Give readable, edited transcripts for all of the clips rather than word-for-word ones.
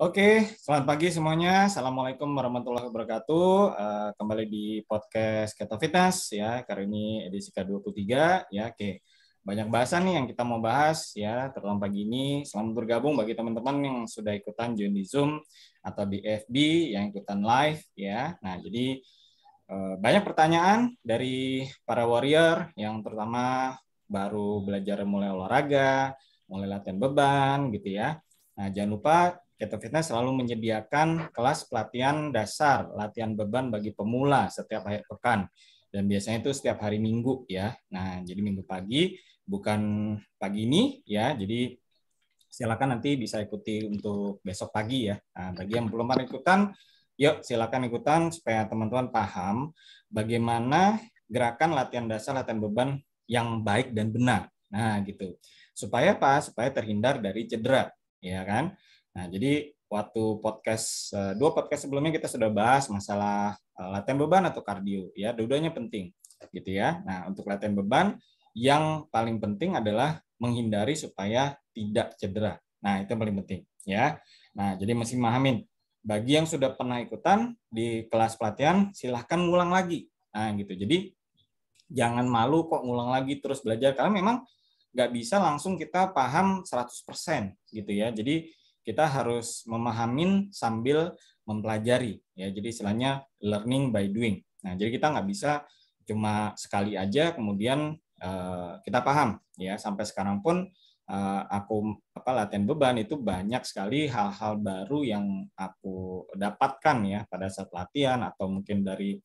Oke, selamat pagi semuanya. Assalamualaikum warahmatullahi wabarakatuh. Kembali di podcast Keto Fitness ya. Kali ini edisi ke-23 ya. Oke. Banyak bahasan nih yang kita mau bahas ya, terutama pagi ini. Selamat bergabung bagi teman-teman yang sudah ikutan join di Zoom atau di FB yang ikutan live ya. Nah, jadi banyak pertanyaan dari para warrior yang terutama baru belajar mulai olahraga, mulai latihan beban gitu ya. Nah, jangan lupa Keto Fitness selalu menyediakan kelas pelatihan dasar latihan beban bagi pemula setiap akhir pekan. Dan biasanya itu setiap hari Minggu ya. Nah, jadi Minggu pagi, bukan pagi ini ya. Jadi silakan nanti bisa ikuti untuk besok pagi ya. Nah, bagi yang belum pernah ikutan, yuk silakan ikutan supaya teman-teman paham bagaimana gerakan latihan dasar latihan beban yang baik dan benar. Nah, gitu. Supaya apa? Supaya terhindar dari cedera, ya kan? Nah, jadi waktu dua podcast sebelumnya kita sudah bahas masalah latihan beban atau kardio, ya, dua-duanya penting, gitu ya. Nah, untuk latihan beban yang paling penting adalah menghindari supaya tidak cedera. Nah, itu yang paling penting, ya. Nah, jadi mesti memahamin. Bagi yang sudah pernah ikutan di kelas pelatihan, silahkan ngulang lagi. Nah, gitu. Jadi jangan malu kok ngulang lagi terus belajar karena memang nggak bisa langsung kita paham 100% gitu ya. Jadi kita harus memahamin sambil mempelajari ya. Jadi istilahnya learning by doing. Nah, jadi kita nggak bisa cuma sekali aja kemudian kita paham ya. Sampai sekarang pun aku latihan beban itu banyak sekali hal-hal baru yang aku dapatkan ya pada saat latihan atau mungkin dari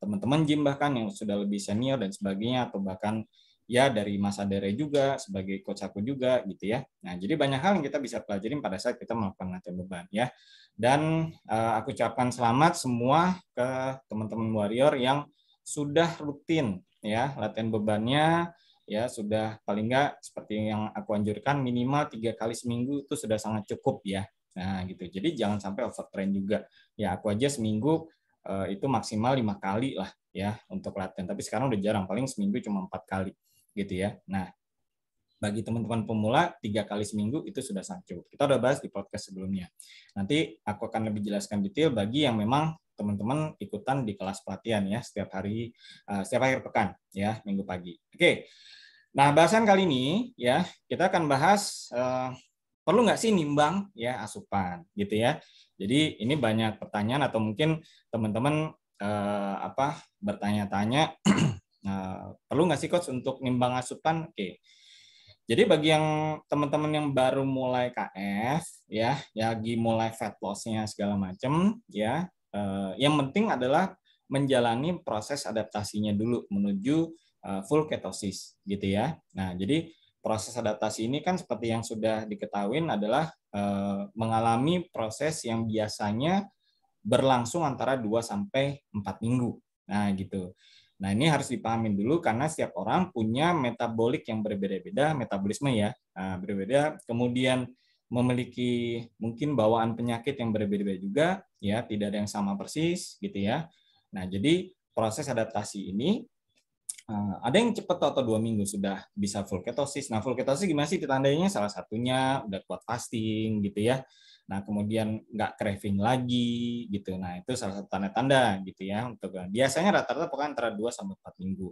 teman-teman gym bahkan yang sudah lebih senior dan sebagainya atau bahkan ya dari Mas Adere juga sebagai coach aku juga gitu ya. Nah, jadi banyak hal yang kita bisa pelajarin pada saat kita melakukan latihan beban ya. Dan aku ucapkan selamat semua ke teman-teman warrior yang sudah rutin ya latihan bebannya ya sudah paling nggak seperti yang aku anjurkan minimal 3 kali seminggu itu sudah sangat cukup ya. Nah gitu. Jadi jangan sampai overtrain juga. Ya aku aja seminggu itu maksimal 5 kali lah ya untuk latihan. Tapi sekarang udah jarang, paling seminggu cuma 4 kali gitu ya. Nah, bagi teman-teman pemula 3 kali seminggu itu sudah sangat cukup. Kita udah bahas di podcast sebelumnya. Nanti aku akan lebih jelaskan detail bagi yang memang teman-teman ikutan di kelas pelatihan ya setiap hari, setiap akhir pekan ya minggu pagi. Oke. Nah, bahasan kali ini ya kita akan bahas perlu nggak sih nimbang ya asupan gitu ya. Jadi ini banyak pertanyaan atau mungkin teman-teman bertanya-tanya perlu nggak sih coach untuk nimbang asupan? Oke. Jadi bagi yang teman-teman yang baru mulai KF ya, lagi mulai fat loss-nya segala macam ya, yang penting adalah menjalani proses adaptasinya dulu menuju full ketosis gitu ya. Nah, jadi proses adaptasi ini kan seperti yang sudah diketahui adalah mengalami proses yang biasanya berlangsung antara 2 sampai 4 minggu. Nah, gitu. Nah, ini harus dipahamin dulu karena setiap orang punya metabolik yang berbeda-beda, metabolisme ya, berbeda. Kemudian memiliki mungkin bawaan penyakit yang berbeda-beda juga, ya, tidak ada yang sama persis gitu ya. Nah, jadi proses adaptasi ini ada yang cepat atau 2 minggu sudah bisa full ketosis. Nah, full ketosis gimana sih tandanya? Salah satunya udah kuat fasting gitu ya. Nah, kemudian nggak craving lagi gitu. Nah, itu salah satu tanda-tanda gitu ya. Untuk biasanya rata-rata pokoknya antara 2 sampai 4 minggu.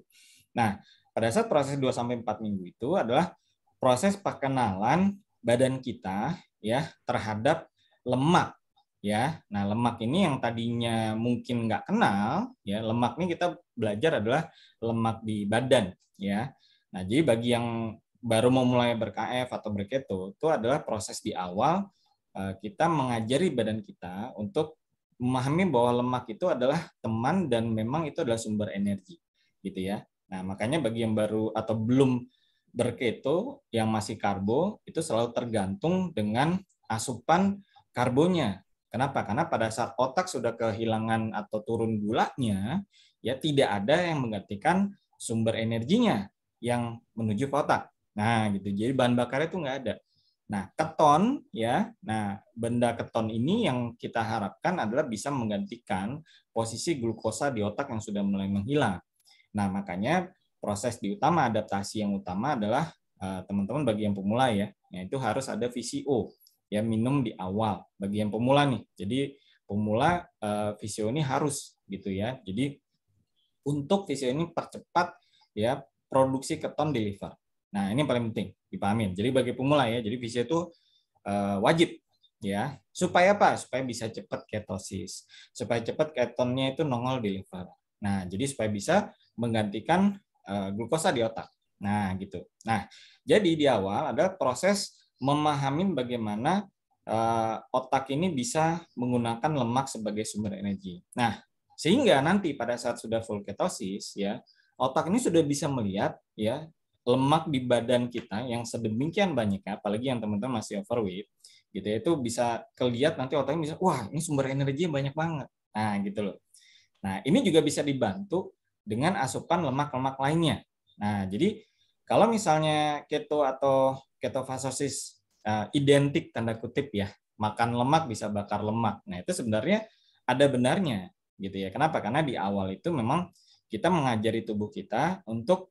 Nah, pada saat proses 2 sampai 4 minggu itu adalah proses perkenalan badan kita ya terhadap lemak ya. Nah, lemak ini yang tadinya mungkin nggak kenal ya, lemak ini kita belajar adalah lemak di badan ya. Nah, jadi bagi yang baru mau mulai ber-KF atau berketo itu adalah proses di awal kita mengajari badan kita untuk memahami bahwa lemak itu adalah teman dan memang itu adalah sumber energi gitu ya. Nah, makanya bagi yang baru atau belum berketo yang masih karbo itu selalu tergantung dengan asupan karbonya. Kenapa? Karena pada saat otak sudah kehilangan atau turun gulanya, ya tidak ada yang menggantikan sumber energinya yang menuju ke otak. Nah, gitu. Jadi bahan bakarnya itu nggak ada. Nah, keton ya. Nah, benda keton ini yang kita harapkan adalah bisa menggantikan posisi glukosa di otak yang sudah mulai menghilang. Nah, makanya proses di utama adaptasi yang utama adalah teman-teman bagi yang pemula ya, yaitu harus ada VCO. ya minum di awal bagi yang pemula nih. Jadi pemula Visio ini harus gitu ya. Jadi untuk Visio ini percepat ya produksi keton di liver. Nah, ini yang paling penting dipahamin. Jadi bagi pemula ya, jadi Visio itu wajib ya. Supaya apa? Supaya bisa cepat ketosis. Supaya cepat ketonnya itu nongol di liver. Nah, jadi supaya bisa menggantikan glukosa di otak. Nah, gitu. Nah, jadi di awal ada proses memahami bagaimana otak ini bisa menggunakan lemak sebagai sumber energi. Nah, sehingga nanti pada saat sudah full ketosis ya, otak ini sudah bisa melihat ya lemak di badan kita yang sedemikian banyaknya, apalagi yang teman-teman masih overweight, gitu ya, itu bisa kelihatan nanti otaknya bisa, wah ini sumber energi banyak banget. Nah, gitu loh. Nah, ini juga bisa dibantu dengan asupan lemak-lemak lainnya. Nah, jadi kalau misalnya keto atau ketofastosis identik tanda kutip ya, makan lemak bisa bakar lemak. Nah, itu sebenarnya ada benarnya gitu ya. Kenapa? Karena di awal itu memang kita mengajari tubuh kita untuk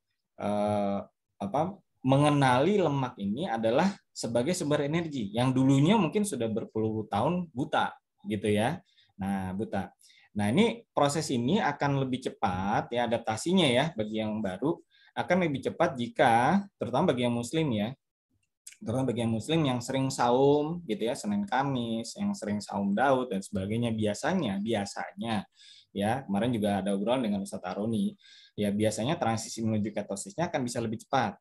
mengenali lemak ini adalah sebagai sumber energi yang dulunya mungkin sudah berpuluh tahun buta gitu ya. Nah, buta. Nah, ini proses ini akan lebih cepat ya adaptasinya ya bagi yang baru akan lebih cepat jika terutama bagi yang muslim ya, terutama bagi yang muslim yang sering saum gitu ya, Senin Kamis, yang sering saum Daud dan sebagainya, biasanya ya, kemarin juga ada obrolan dengan Ustadz Aroni, ya biasanya transisi menuju ketosisnya akan bisa lebih cepat.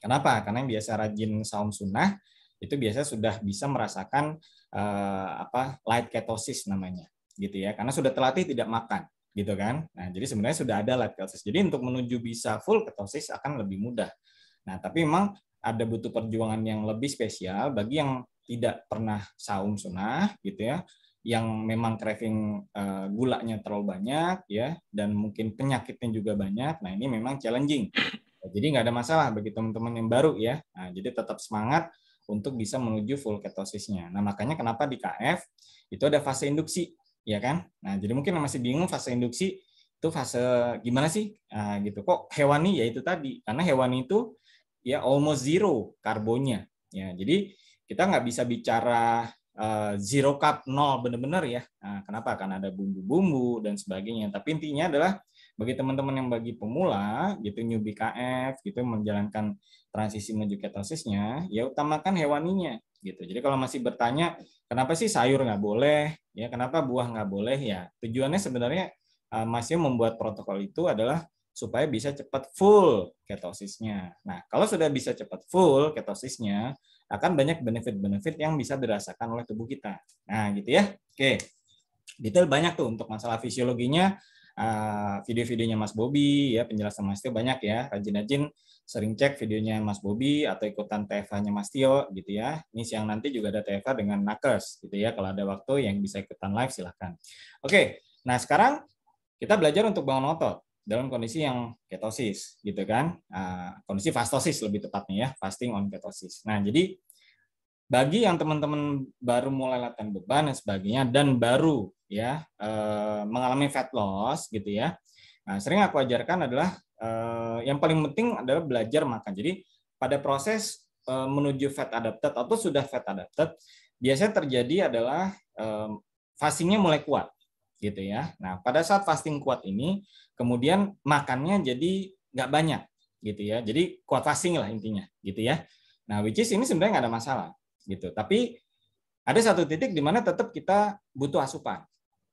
Kenapa? Karena yang biasa rajin saum sunnah itu biasa sudah bisa merasakan light ketosis namanya, gitu ya. Karena sudah terlatih tidak makan, gitu kan. Nah, jadi sebenarnya sudah ada light ketosis. Jadi untuk menuju bisa full ketosis akan lebih mudah. Nah, tapi memang ada butuh perjuangan yang lebih spesial bagi yang tidak pernah saum sunnah, gitu ya, yang memang craving gulanya terlalu banyak ya, dan mungkin penyakitnya juga banyak. Nah, ini memang challenging. Jadi nggak ada masalah bagi teman-teman yang baru ya. Nah, jadi tetap semangat untuk bisa menuju full ketosisnya. Nah, makanya kenapa di KF itu ada fase induksi, ya kan? Nah, jadi mungkin masih bingung fase induksi itu fase gimana sih? Nah, gitu. Kok hewani ya itu tadi. Karena hewani itu ya almost zero karbonnya. Ya, jadi kita nggak bisa bicara zero carb nol benar-benar ya. Nah, kenapa? Karena ada bumbu-bumbu dan sebagainya. Tapi intinya adalah bagi teman-teman yang bagi pemula gitu newbie KF gitu menjalankan transisi menuju ketosisnya, ya utamakan hewaninya gitu. Jadi kalau masih bertanya kenapa sih sayur nggak boleh, ya kenapa buah nggak boleh, ya tujuannya sebenarnya masih membuat protokol itu adalah supaya bisa cepat full ketosisnya. Nah, kalau sudah bisa cepat full ketosisnya, akan banyak benefit-benefit yang bisa dirasakan oleh tubuh kita. Nah, gitu ya. Oke. Detail banyak tuh untuk masalah fisiologinya, video-videonya Mas Bobi ya, penjelasan Mas Tio banyak ya. Rajin-rajin sering cek videonya Mas Bobi atau ikutan TFA-nya Mas Tio gitu ya. Ini siang nanti juga ada TFA dengan Nakes gitu ya. Kalau ada waktu yang bisa ikutan live silahkan. Oke, nah sekarang kita belajar untuk bangun otot dalam kondisi yang ketosis gitu kan. Kondisi fastosis lebih tepatnya ya, fasting on ketosis. Nah, jadi bagi yang teman-teman baru mulai latihan beban dan sebagainya dan baru ya mengalami fat loss gitu ya. Nah, sering aku ajarkan adalah yang paling penting adalah belajar makan. Jadi pada proses menuju fat adapted atau sudah fat adapted, biasanya terjadi adalah fastingnya mulai kuat gitu ya. Nah, pada saat fasting kuat ini, kemudian makannya jadi nggak banyak gitu ya. Jadi kuat fasting lah intinya gitu ya. Nah, which is ini sebenarnya nggak ada masalah gitu. Tapi ada satu titik di mana tetap kita butuh asupan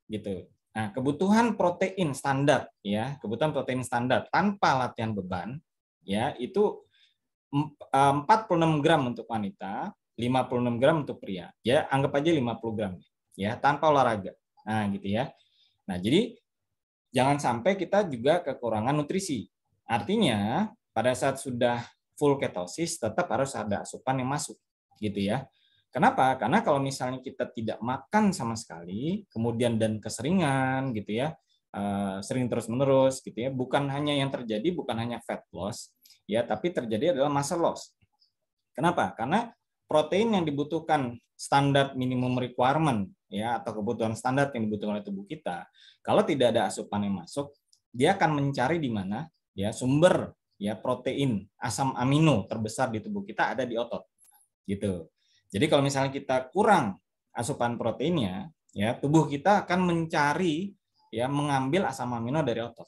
gitu. Nah, kebutuhan protein standar ya, kebutuhan protein standar tanpa latihan beban ya itu 46 gram untuk wanita, 56 gram untuk pria. Ya, anggap aja 50 gram ya tanpa olahraga. Nah, gitu ya. Nah, jadi jangan sampai kita juga kekurangan nutrisi. Artinya, pada saat sudah full ketosis tetap harus ada asupan yang masuk gitu ya. Kenapa? Karena kalau misalnya kita tidak makan sama sekali, kemudian dan keseringan gitu ya, sering terus-menerus gitu ya, bukan hanya yang terjadi bukan hanya fat loss ya, tapi terjadi adalah muscle loss. Kenapa? Karena protein yang dibutuhkan standar minimum requirement ya atau kebutuhan standar yang dibutuhkan oleh tubuh kita, kalau tidak ada asupan yang masuk, dia akan mencari di mana ya sumber ya protein asam amino terbesar di tubuh kita ada di otot gitu. Jadi kalau misalnya kita kurang asupan proteinnya, ya tubuh kita akan mencari ya mengambil asam amino dari otot.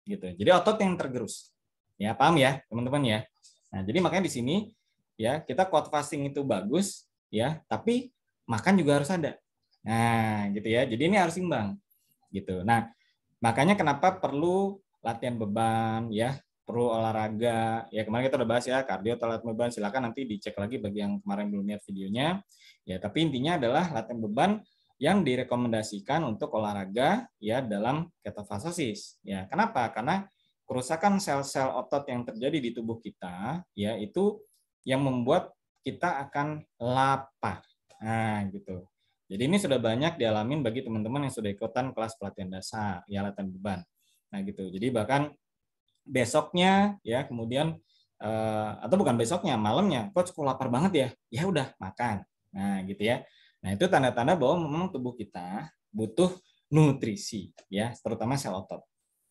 Gitu. Jadi otot yang tergerus. Ya, paham ya, teman-teman ya. Nah, jadi makanya di sini ya kita quote fasting itu bagus ya, tapi makan juga harus ada. Nah, gitu ya. Jadi ini harus imbang gitu. Nah, makanya kenapa perlu latihan beban ya, perlu olahraga. Ya kemarin kita udah bahas ya, kardio atau latihan beban, silakan nanti dicek lagi bagi yang kemarin belum lihat videonya. Ya, tapi intinya adalah latihan beban yang direkomendasikan untuk olahraga ya dalam ketofastosis. Ya, kenapa? Karena kerusakan sel-sel otot yang terjadi di tubuh kita ya itu yang membuat kita akan lapar. Nah, gitu. Jadi ini sudah banyak dialamin bagi teman-teman yang sudah ikutan kelas pelatihan dasar, ya latihan beban. Nah gitu. Jadi bahkan besoknya ya kemudian atau bukan besoknya, malamnya, coach kok lapar banget ya? Ya udah makan. Nah gitu ya. Nah itu tanda-tanda bahwa memang tubuh kita butuh nutrisi ya, terutama sel otot.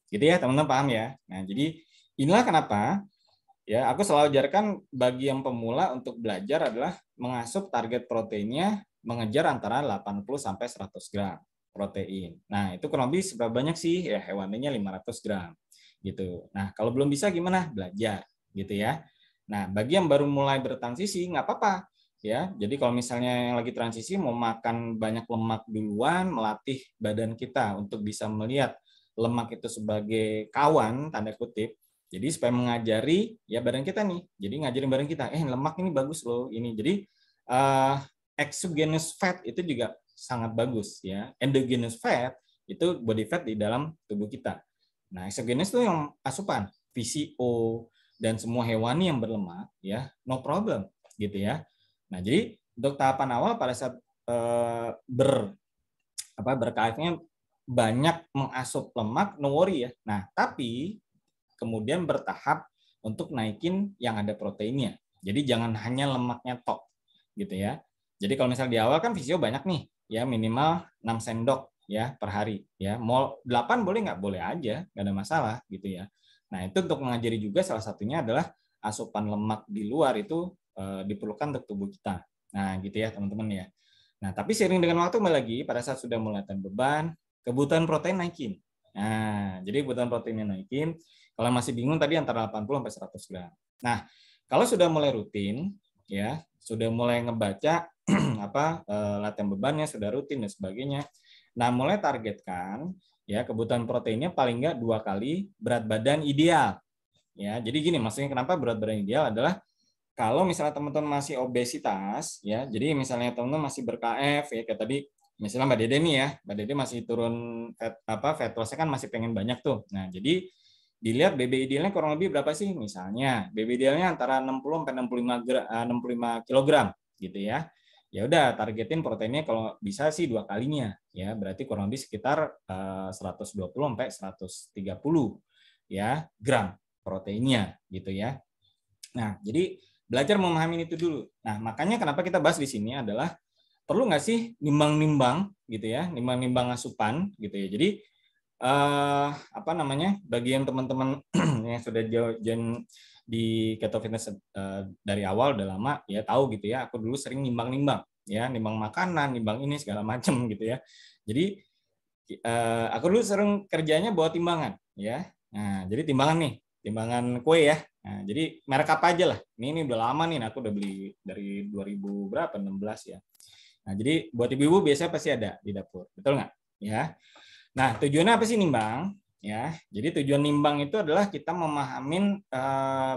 Gitu ya teman-teman, paham ya? Nah jadi inilah kenapa ya aku selalu ajarkan bagi yang pemula untuk belajar adalah mengasup target proteinnya mengejar antara 80 sampai 100 gram protein. Nah, itu kurang lebih seberapa banyak sih? Ya hewannya 500 gram gitu. Nah, kalau belum bisa gimana? Belajar gitu ya. Nah, bagi yang baru mulai bertransisi nggak apa-apa ya. Jadi kalau misalnya yang lagi transisi mau makan banyak lemak duluan, melatih badan kita untuk bisa melihat lemak itu sebagai kawan tanda kutip. Jadi supaya mengajari ya badan kita nih. Jadi ngajarin badan kita, lemak ini bagus loh ini. Jadi exogenous fat itu juga sangat bagus ya. Endogenous fat itu body fat di dalam tubuh kita. Nah, exogenous itu yang asupan, PCO dan semua hewani yang berlemak ya, no problem gitu ya. Nah, jadi untuk tahapan awal pada saat berKF-nya banyak mengasup lemak, no worry ya. Nah, tapi kemudian bertahap untuk naikin yang ada proteinnya. Jadi jangan hanya lemaknya tok gitu ya. Jadi kalau misal di awal kan visio banyak nih, ya minimal 6 sendok ya per hari ya. Mau 8 boleh nggak? Boleh aja, nggak ada masalah gitu ya. Nah, itu untuk mengajari juga salah satunya adalah asupan lemak di luar itu diperlukan untuk tubuh kita. Nah, gitu ya teman-teman ya. Nah, tapi seiring dengan waktu kembali lagi pada saat sudah mulai beban, kebutuhan protein naikin. Nah, jadi kebutuhan proteinnya naikin. Kalau masih bingung tadi antara 80 sampai 100 gram. Nah, kalau sudah mulai rutin, ya sudah mulai ngebaca latihan bebannya sudah rutin dan sebagainya. Nah, mulai targetkan ya kebutuhan proteinnya paling nggak 2 kali berat badan ideal. Ya, jadi gini, maksudnya kenapa berat badan ideal adalah kalau misalnya teman-teman masih obesitas, ya, jadi misalnya teman-teman masih ber-KF, ya, kayak tadi, misalnya Mbak Dede nih ya, Mbak Dede masih turun fat loss-nya kan masih pengen banyak tuh. Nah, jadi dilihat BB idealnya kurang lebih berapa sih? Misalnya BB idealnya antara 60 sampai 65 kg gitu ya. Ya udah targetin proteinnya kalau bisa sih 2 kalinya ya, berarti kurang lebih sekitar 120 sampai 130 ya gram proteinnya gitu ya. Nah, jadi belajar memahami itu dulu. Nah, makanya kenapa kita bahas di sini adalah perlu nggak sih nimbang-nimbang gitu ya, nimbang-nimbang asupan gitu ya. Jadi bagi yang teman-teman yang sudah join di Keto Fitness dari awal udah lama ya tahu gitu ya. Aku dulu sering nimbang-nimbang ya, nimbang makanan, nimbang ini segala macam gitu ya. Jadi aku dulu sering kerjanya bawa timbangan ya. Nah, jadi timbangan nih, timbangan kue ya. Nah, jadi merek apa aja lah. Ini udah lama nih, aku udah beli dari 2000 berapa 16 ya. Nah, jadi buat ibu-ibu biasanya pasti ada di dapur. Betul nggak? Ya. Nah, tujuannya apa sih nimbang? Ya, jadi tujuan nimbang itu adalah kita memahamin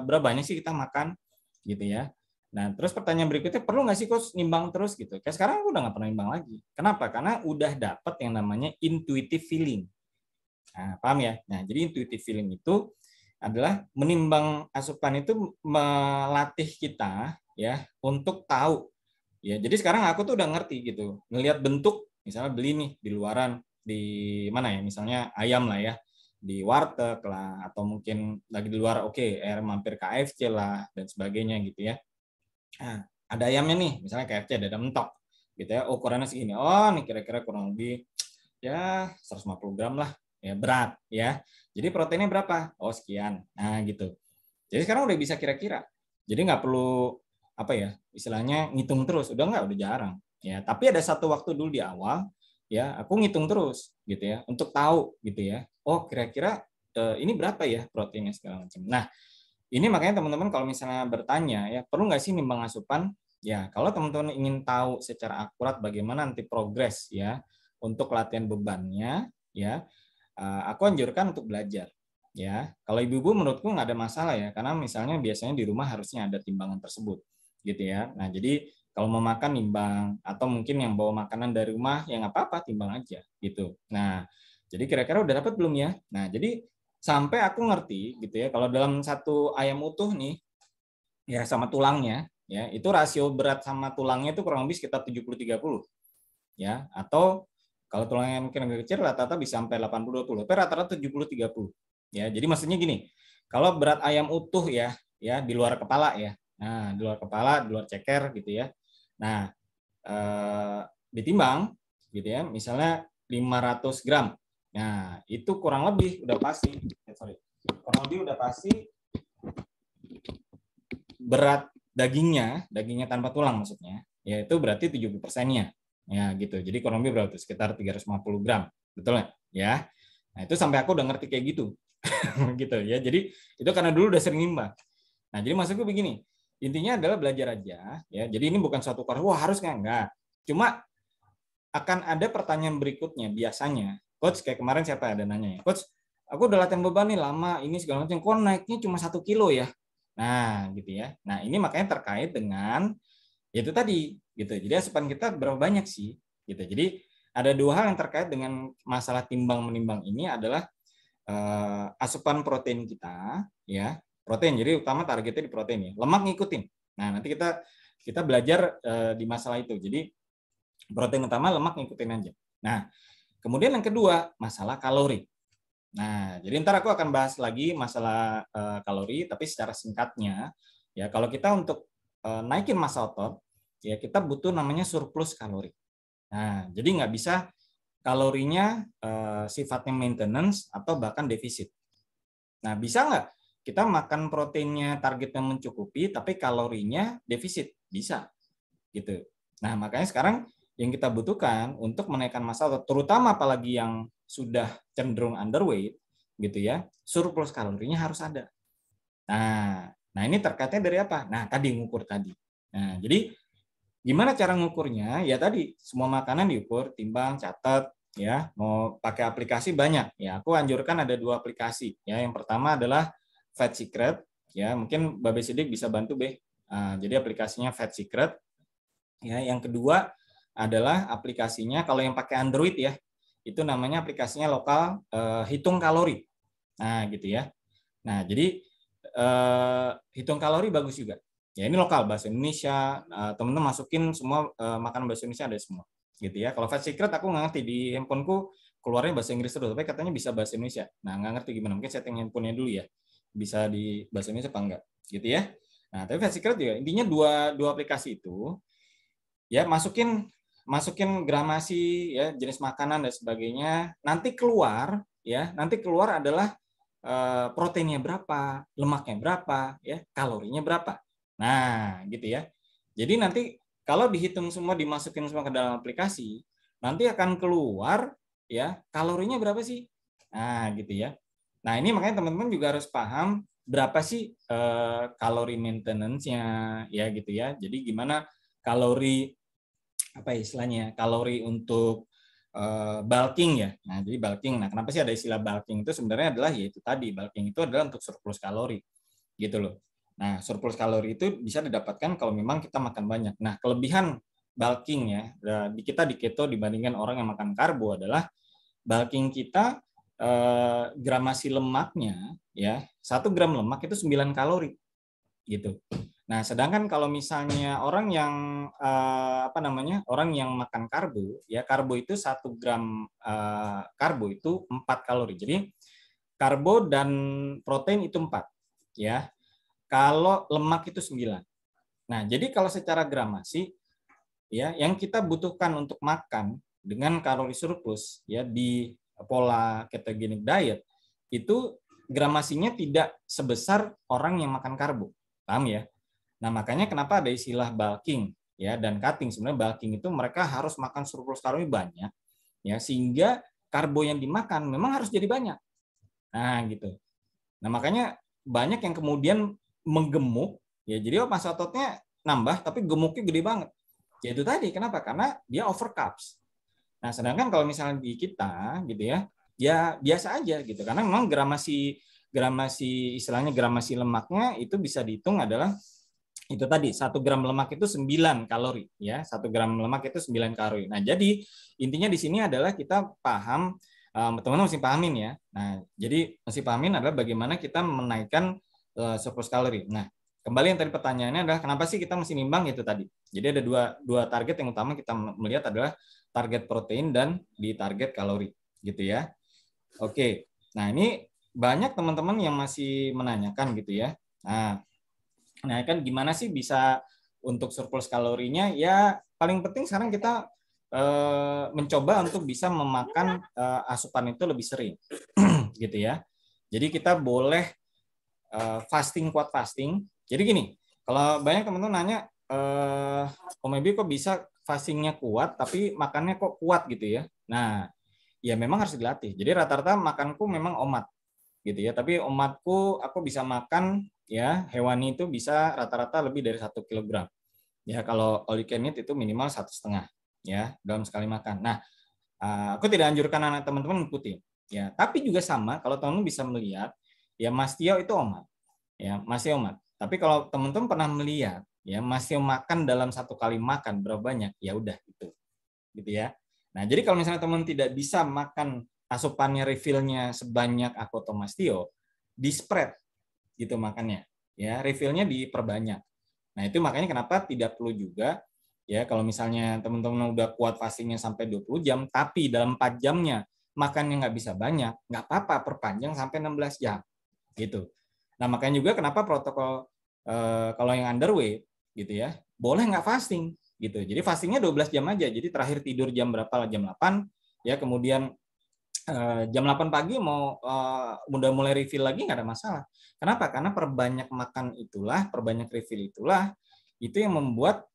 berapa banyak sih kita makan, gitu ya. Nah, terus pertanyaan berikutnya, perlu nggak sih coach nimbang terus gitu? Kayak sekarang aku udah nggak pernah nimbang lagi. Kenapa? Karena udah dapet yang namanya intuitive feeling. Nah, paham ya? Nah, jadi intuitive feeling itu adalah menimbang asupan itu melatih kita ya untuk tahu. Ya, jadi sekarang aku tuh udah ngerti gitu. Ngelihat bentuk, misalnya beli nih di luaran, di mana ya? Misalnya ayam lah ya, di warteg lah, atau mungkin lagi di luar, oke, mampir KFC lah dan sebagainya gitu ya. Nah, ada ayamnya nih, misalnya KFC ada mentok gitu ya. Ukurannya segini. Oh, nih kira-kira kurang lebih ya 150 gram lah ya berat ya. Jadi proteinnya berapa? Oh, sekian. Nah, gitu. Jadi sekarang udah bisa kira-kira. Jadi nggak perlu apa ya, istilahnya ngitung terus, udah jarang ya. Tapi ada satu waktu dulu di awal ya, aku ngitung terus gitu ya untuk tahu gitu ya, oh kira-kira ini berapa ya proteinnya segala macam. Nah, ini makanya teman-teman kalau misalnya bertanya ya, perlu nggak sih nimbang asupan? Ya, kalau teman-teman ingin tahu secara akurat bagaimana nanti progres ya untuk latihan bebannya ya, aku anjurkan untuk belajar ya. Kalau ibu-ibu menurutku nggak ada masalah ya, karena misalnya biasanya di rumah harusnya ada timbangan tersebut gitu ya. Nah, jadi kalau mau makan nimbang, atau mungkin yang bawa makanan dari rumah ya nggak apa-apa, timbang aja gitu. Nah, jadi kira-kira udah dapat belum ya? Nah, jadi sampai aku ngerti gitu ya, kalau dalam satu ayam utuh nih ya sama tulangnya ya, itu rasio berat sama tulangnya itu kurang lebih sekitar 70-30 ya, atau kalau tulangnya mungkin agak kecil rata-rata bisa sampai 80-20, tapi rata-rata 70-30 ya. Jadi maksudnya gini, kalau berat ayam utuh ya di luar kepala ya, nah di luar kepala, di luar ceker gitu ya, nah ditimbang gitu ya, misalnya 500 gram, nah itu kurang lebih udah pasti, kurang lebih udah pasti berat dagingnya tanpa tulang maksudnya, yaitu berarti 70%-nya. Ya gitu. Jadi kurang lebih berapa? Sekitar 350 gram. Betul nggak? Ya. Nah, itu sampai aku udah ngerti kayak gitu. Gitu ya. Jadi itu karena dulu udah sering nimbang. Nah, jadi maksudku begini. Intinya adalah belajar aja ya. Jadi ini bukan suatu kursus, wah harus enggak. Cuma akan ada pertanyaan berikutnya biasanya. Coach, kayak kemarin siapa ada nanya ya. Coach, aku udah latihan beban nih lama, ini segala macam. Kok naiknya cuma 1 kilo ya? Nah, gitu ya. Nah, ini makanya terkait dengan itu tadi, gitu. Jadi asupan kita berapa banyak sih? Gitu. Jadi ada dua hal yang terkait dengan masalah timbang menimbang ini adalah asupan protein kita, ya. Protein. Jadi utama targetnya di protein ya. Lemak ngikutin. Nah, nanti kita belajar di masalah itu. Jadi protein utama, lemak ngikutin aja. Nah, kemudian yang kedua, masalah kalori. Nah, jadi ntar aku akan bahas lagi masalah kalori, tapi secara singkatnya, ya kalau kita untuk naikin massa otot, ya kita butuh namanya surplus kalori. Nah, jadi nggak bisa kalorinya sifatnya maintenance atau bahkan defisit. Nah, bisa nggak kita makan proteinnya targetnya mencukupi, tapi kalorinya defisit? Bisa, gitu. Nah, makanya sekarang yang kita butuhkan untuk menaikkan massa otot, terutama apalagi yang sudah cenderung underweight, gitu ya, surplus kalorinya harus ada. Nah ini terkaitnya dari apa? Nah, tadi ngukur tadi. Nah, jadi gimana cara ngukurnya? Ya tadi, semua makanan diukur, timbang, catat, ya. Mau pakai aplikasi banyak. Ya, aku anjurkan ada 2 aplikasi. Ya, yang pertama adalah Fat Secret. Ya, mungkin Babe Sidik bisa bantu, Be. Nah, jadi aplikasinya Fat Secret. Ya, yang kedua adalah aplikasinya kalau yang pakai Android ya, itu namanya aplikasinya lokal hitung kalori. Nah, gitu ya. Nah, jadi hitung kalori bagus juga. Ya, ini lokal bahasa Indonesia, teman-teman masukin semua makanan bahasa Indonesia ada semua. Gitu ya. Kalau Fat Secret aku nggak ngerti, di handphoneku keluarnya bahasa Inggris terus, tapi katanya bisa bahasa Indonesia. Nah, nggak ngerti gimana, mungkin setting handphonenya dulu ya. Bisa di bahasa Indonesia apa enggak? Gitu ya. Nah, tapi Fat Secret juga intinya dua aplikasi itu ya, masukin gramasi ya, jenis makanan dan sebagainya, nanti keluar adalah proteinnya berapa, lemaknya berapa, ya kalorinya berapa. Nah, gitu ya. Jadi nanti kalau dihitung semua, dimasukin semua ke dalam aplikasi, nanti akan keluar ya kalorinya berapa sih. Nah, gitu ya. Nah, ini makanya teman-teman juga harus paham berapa sih kalori maintenance-nya ya gitu ya. Jadi gimana kalori apa istilahnya? Kalori untuk bulking ya. Nah, jadi bulking. Nah, kenapa sih ada istilah bulking itu sebenarnya adalah yaitu tadi, bulking itu adalah untuk surplus kalori. Gitu loh. Nah, surplus kalori itu bisa didapatkan kalau memang kita makan banyak. Nah, kelebihan bulking ya, di kita di keto dibandingkan orang yang makan karbo adalah bulking kita gramasi lemaknya ya, 1 gram lemak itu 9 kalori gitu. Nah, sedangkan kalau misalnya orang yang orang yang makan karbo, ya karbo itu 1 gram karbo itu 4 kalori. Jadi karbo dan protein itu 4, ya. Kalau lemak itu 9. Nah, jadi kalau secara gramasi, ya, yang kita butuhkan untuk makan dengan kalori surplus, ya di pola ketogenic diet itu gramasinya tidak sebesar orang yang makan karbo, paham ya? Nah, makanya kenapa ada istilah bulking ya dan cutting. Sebenarnya bulking itu mereka harus makan surplus kalori banyak ya sehingga karbo yang dimakan memang harus jadi banyak. Nah, gitu. Nah, makanya banyak yang kemudian menggemuk ya. Jadi massa ototnya nambah tapi gemuknya gede banget. Ya itu tadi kenapa? Karena dia over carbs. Nah, sedangkan kalau misalnya di kita gitu ya, ya biasa aja gitu. Karena memang gramasi istilahnya gramasi lemaknya itu bisa dihitung adalah itu tadi 1 gram lemak itu 9 kalori ya. 1 gram lemak itu 9 kalori. Nah, jadi intinya di sini adalah kita paham teman-teman mesti pahamin ya. Nah, jadi mesti pahamin adalah bagaimana kita menaikkan surplus kalori. Nah, kembali yang tadi pertanyaannya adalah kenapa sih kita mesti nimbang itu tadi. Jadi ada dua target yang utama kita melihat adalah target protein dan di target kalori gitu ya. Oke. Nah, ini banyak teman-teman yang masih menanyakan gitu ya. Nah, kan gimana sih bisa untuk surplus kalorinya? Ya, paling penting sekarang kita mencoba untuk bisa memakan asupan itu lebih sering, gitu ya. Jadi kita boleh fasting, kuat fasting. Jadi gini, kalau banyak teman-teman nanya, Om Ebi kok bisa fastingnya kuat, tapi makannya kok kuat gitu ya? Nah, ya memang harus dilatih. Jadi rata-rata makanku memang omat gitu ya. Tapi omatku aku bisa makan ya hewani itu bisa rata-rata lebih dari 1 kilogram. Ya kalau all you can eat itu minimal 1,5 ya dalam sekali makan. Nah, aku tidak anjurkan anak teman-teman mengikuti. Ya, tapi juga sama kalau teman-teman bisa melihat ya Mas Tio itu omat. Ya, Mas Tio omat. Tapi kalau teman-teman pernah melihat ya Mas Tio makan dalam 1 kali makan berapa banyak? Ya udah itu. Gitu ya. Nah, jadi kalau misalnya teman tidak bisa makan asupannya refillnya sebanyak aku atau Mas Tio, di spread gitu makannya. Ya, refillnya diperbanyak. Nah, itu makanya kenapa tidak perlu juga ya kalau misalnya teman-teman udah kuat fastingnya sampai 20 jam, tapi dalam 4 jamnya makannya nggak bisa banyak, nggak apa-apa, perpanjang sampai 16 jam. Gitu. Nah, makanya juga kenapa protokol kalau yang underweight gitu ya, boleh nggak fasting gitu. Jadi fastingnya 12 jam aja. Jadi terakhir tidur jam berapa? Jam 8 ya, kemudian jam 8 pagi mau udah mulai refill lagi nggak ada masalah. Kenapa? Karena perbanyak makan itulah, perbanyak refill itulah itu yang membuat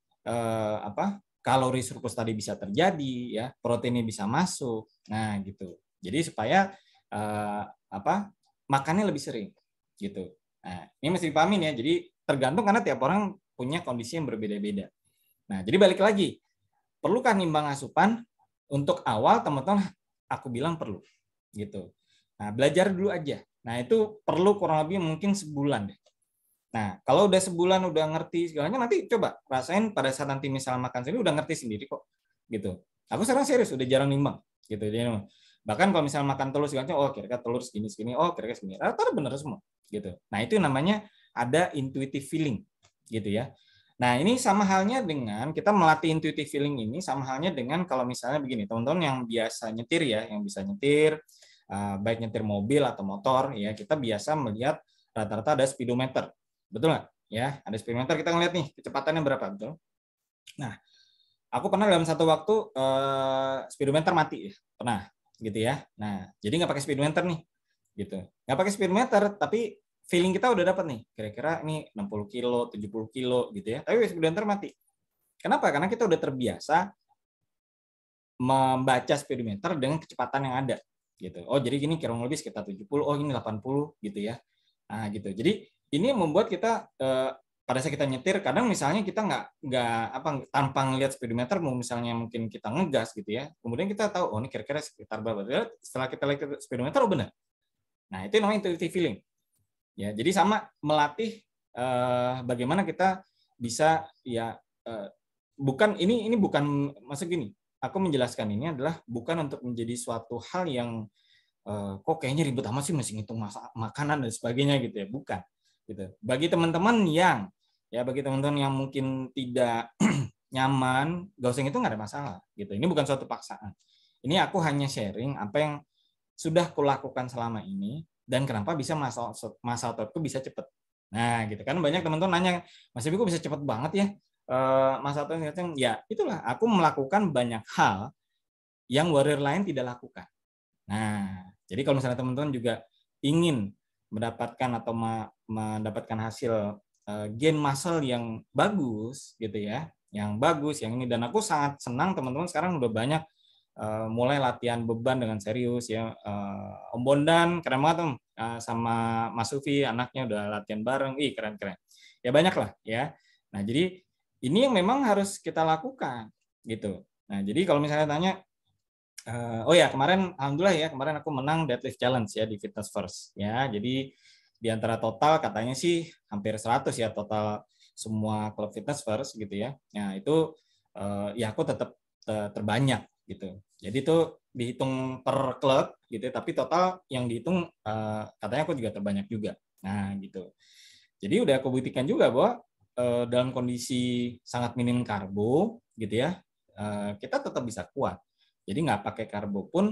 kalori surplus tadi bisa terjadi ya, proteinnya bisa masuk. Nah, gitu. Jadi supaya makannya lebih sering gitu. Nah, ini mesti dipahamin ya. Jadi tergantung karena tiap orang punya kondisi yang berbeda-beda. Nah, jadi balik lagi, perlukah nimbang asupan? Untuk awal teman-teman aku bilang perlu gitu. Nah, belajar dulu aja. Nah, itu perlu kurang lebih mungkin sebulan deh. Nah, kalau udah sebulan udah ngerti segalanya, nanti coba rasain pada saat nanti misalnya makan sendiri udah ngerti sendiri kok gitu. Aku sekarang serius udah jarang nimbang gitu. Jadi, bahkan kalau misalnya makan telur segalanya, oh kira-kira telur segini, oh kira-kira segini. Rata-rata bener semua gitu. Nah, itu namanya ada intuitive feeling gitu ya. Nah, ini sama halnya dengan kita melatih intuitive feeling ini sama halnya dengan kalau misalnya begini, teman-teman yang biasa nyetir ya, yang bisa nyetir, baik nyetir mobil atau motor ya, kita biasa melihat rata-rata ada speedometer. Betul nggak? Ya, ada speedometer kita ngeliat nih kecepatannya berapa, betul? Nah, aku pernah dalam satu waktu speedometer mati ya, pernah gitu ya. Nah, jadi nggak pakai speedometer nih, gitu. Nggak pakai speedometer, tapi feeling kita udah dapat nih, kira-kira ini 60 kilo, 70 kilo gitu ya. Tapi speedometer mati. Kenapa? Karena kita udah terbiasa membaca speedometer dengan kecepatan yang ada gitu. Oh, jadi gini kurang lebih sekitar 70, oh ini 80 gitu ya. Nah, gitu. Jadi ini membuat kita pada saat kita nyetir kadang misalnya kita nggak tanpa ngelihat speedometer mau misalnya mungkin kita ngegas gitu ya. Kemudian kita tahu oh ini kira-kira sekitar berapa. Setelah kita lihat speedometer oh benar. Nah, itu namanya intuitive feeling. Ya, jadi sama melatih bagaimana kita bisa ya bukan ini bukan maksud gini. Aku menjelaskan ini adalah bukan untuk menjadi suatu hal yang kok kayaknya ribet amat sih mesti ngitung makanan dan sebagainya gitu ya, bukan gitu. Bagi teman-teman yang mungkin tidak nyaman, gak usah itu nggak ada masalah gitu. Ini bukan suatu paksaan. Ini aku hanya sharing apa yang sudah kulakukan selama ini dan kenapa bisa masa ototku bisa cepet. Nah, gitu kan banyak teman-teman nanya, Mas Ibu kok bisa cepet banget ya? Masa otot ya itulah aku melakukan banyak hal yang warrior lain tidak lakukan. Nah, jadi kalau misalnya teman-teman juga ingin mendapatkan atau mendapatkan hasil gain muscle yang bagus gitu ya, yang bagus yang ini. Dan aku sangat senang teman-teman sekarang udah banyak mulai latihan beban dengan serius ya. Om Bondan keren banget Om, sama Mas Sufi anaknya udah latihan bareng, ih keren-keren. Ya banyak lah ya. Nah jadi ini yang memang harus kita lakukan gitu. Nah jadi kalau misalnya tanya, oh ya kemarin alhamdulillah ya kemarin aku menang deadlift challenge ya di Fitness First ya. Jadi di antara total katanya sih hampir 100 ya total semua klub Fitness First gitu ya. Nah itu ya aku tetap terbanyak gitu. Jadi itu dihitung per klub gitu, tapi total yang dihitung katanya aku juga terbanyak juga. Nah gitu. Jadi udah aku buktikan juga bahwa dalam kondisi sangat minim karbo gitu ya, kita tetap bisa kuat. Jadi nggak pakai karbo pun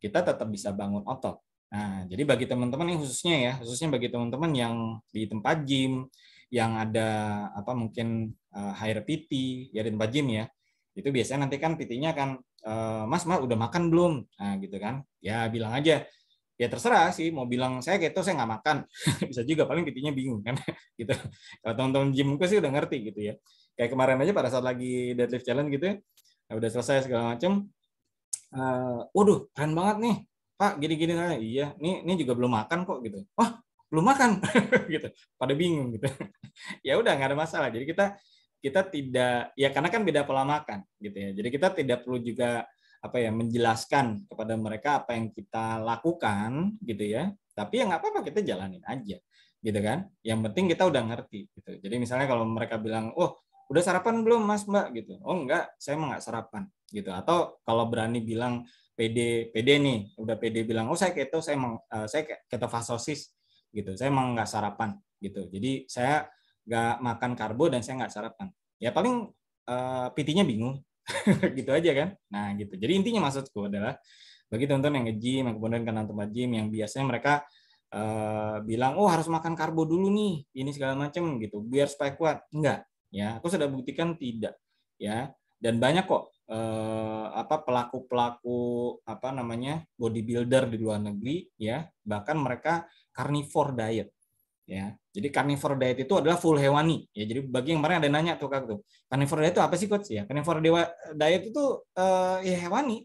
kita tetap bisa bangun otot. Nah, jadi bagi teman-teman yang khususnya bagi teman-teman yang di tempat gym, yang ada apa mungkin higher PT ya di tempat gym ya, itu biasanya nanti kan PT-nya kan, Mas udah makan belum? Nah gitu kan, ya bilang aja, ya terserah sih mau bilang saya keto saya nggak makan, bisa juga paling PT-nya bingung kan, gitu. Kalau teman-teman gymku sih udah ngerti gitu ya. Kayak kemarin aja pada saat lagi deadlift challenge gitu ya, udah selesai segala macam, waduh keren banget nih Pak gini-gini lah, iya ini juga belum makan kok gitu, wah belum makan gitu, pada bingung gitu. Ya udah nggak ada masalah, jadi kita tidak ya karena kan beda pola makan gitu ya, jadi kita tidak perlu juga apa ya menjelaskan kepada mereka apa yang kita lakukan gitu ya, tapi ya nggak apa-apa kita jalanin aja gitu kan, yang penting kita udah ngerti gitu. Jadi misalnya kalau mereka bilang oh udah sarapan belum Mas Mbak gitu, oh enggak saya mah nggak sarapan gitu. Atau kalau berani bilang PD nih udah PD bilang oh saya keto, saya ketofastosis gitu, saya emang nggak sarapan gitu, jadi saya nggak makan karbo dan saya nggak sarapan, ya paling PT-nya bingung gitu aja kan. Nah gitu, jadi intinya maksudku adalah bagi teman-teman yang nge-gym yang kemudian kenal tempat gym yang biasanya mereka bilang oh harus makan karbo dulu nih ini segala macam gitu biar supaya kuat, enggak ya, aku sudah buktikan tidak ya. Dan banyak kok pelaku-pelaku apa namanya bodybuilder di luar negeri ya, bahkan mereka carnivore diet ya. Jadi carnivore diet itu adalah full hewani ya. Jadi bagi yang kemarin ada nanya tuh Kak tuh, carnivore diet itu apa sih Coach ya? Carnivore diet itu ya hewani.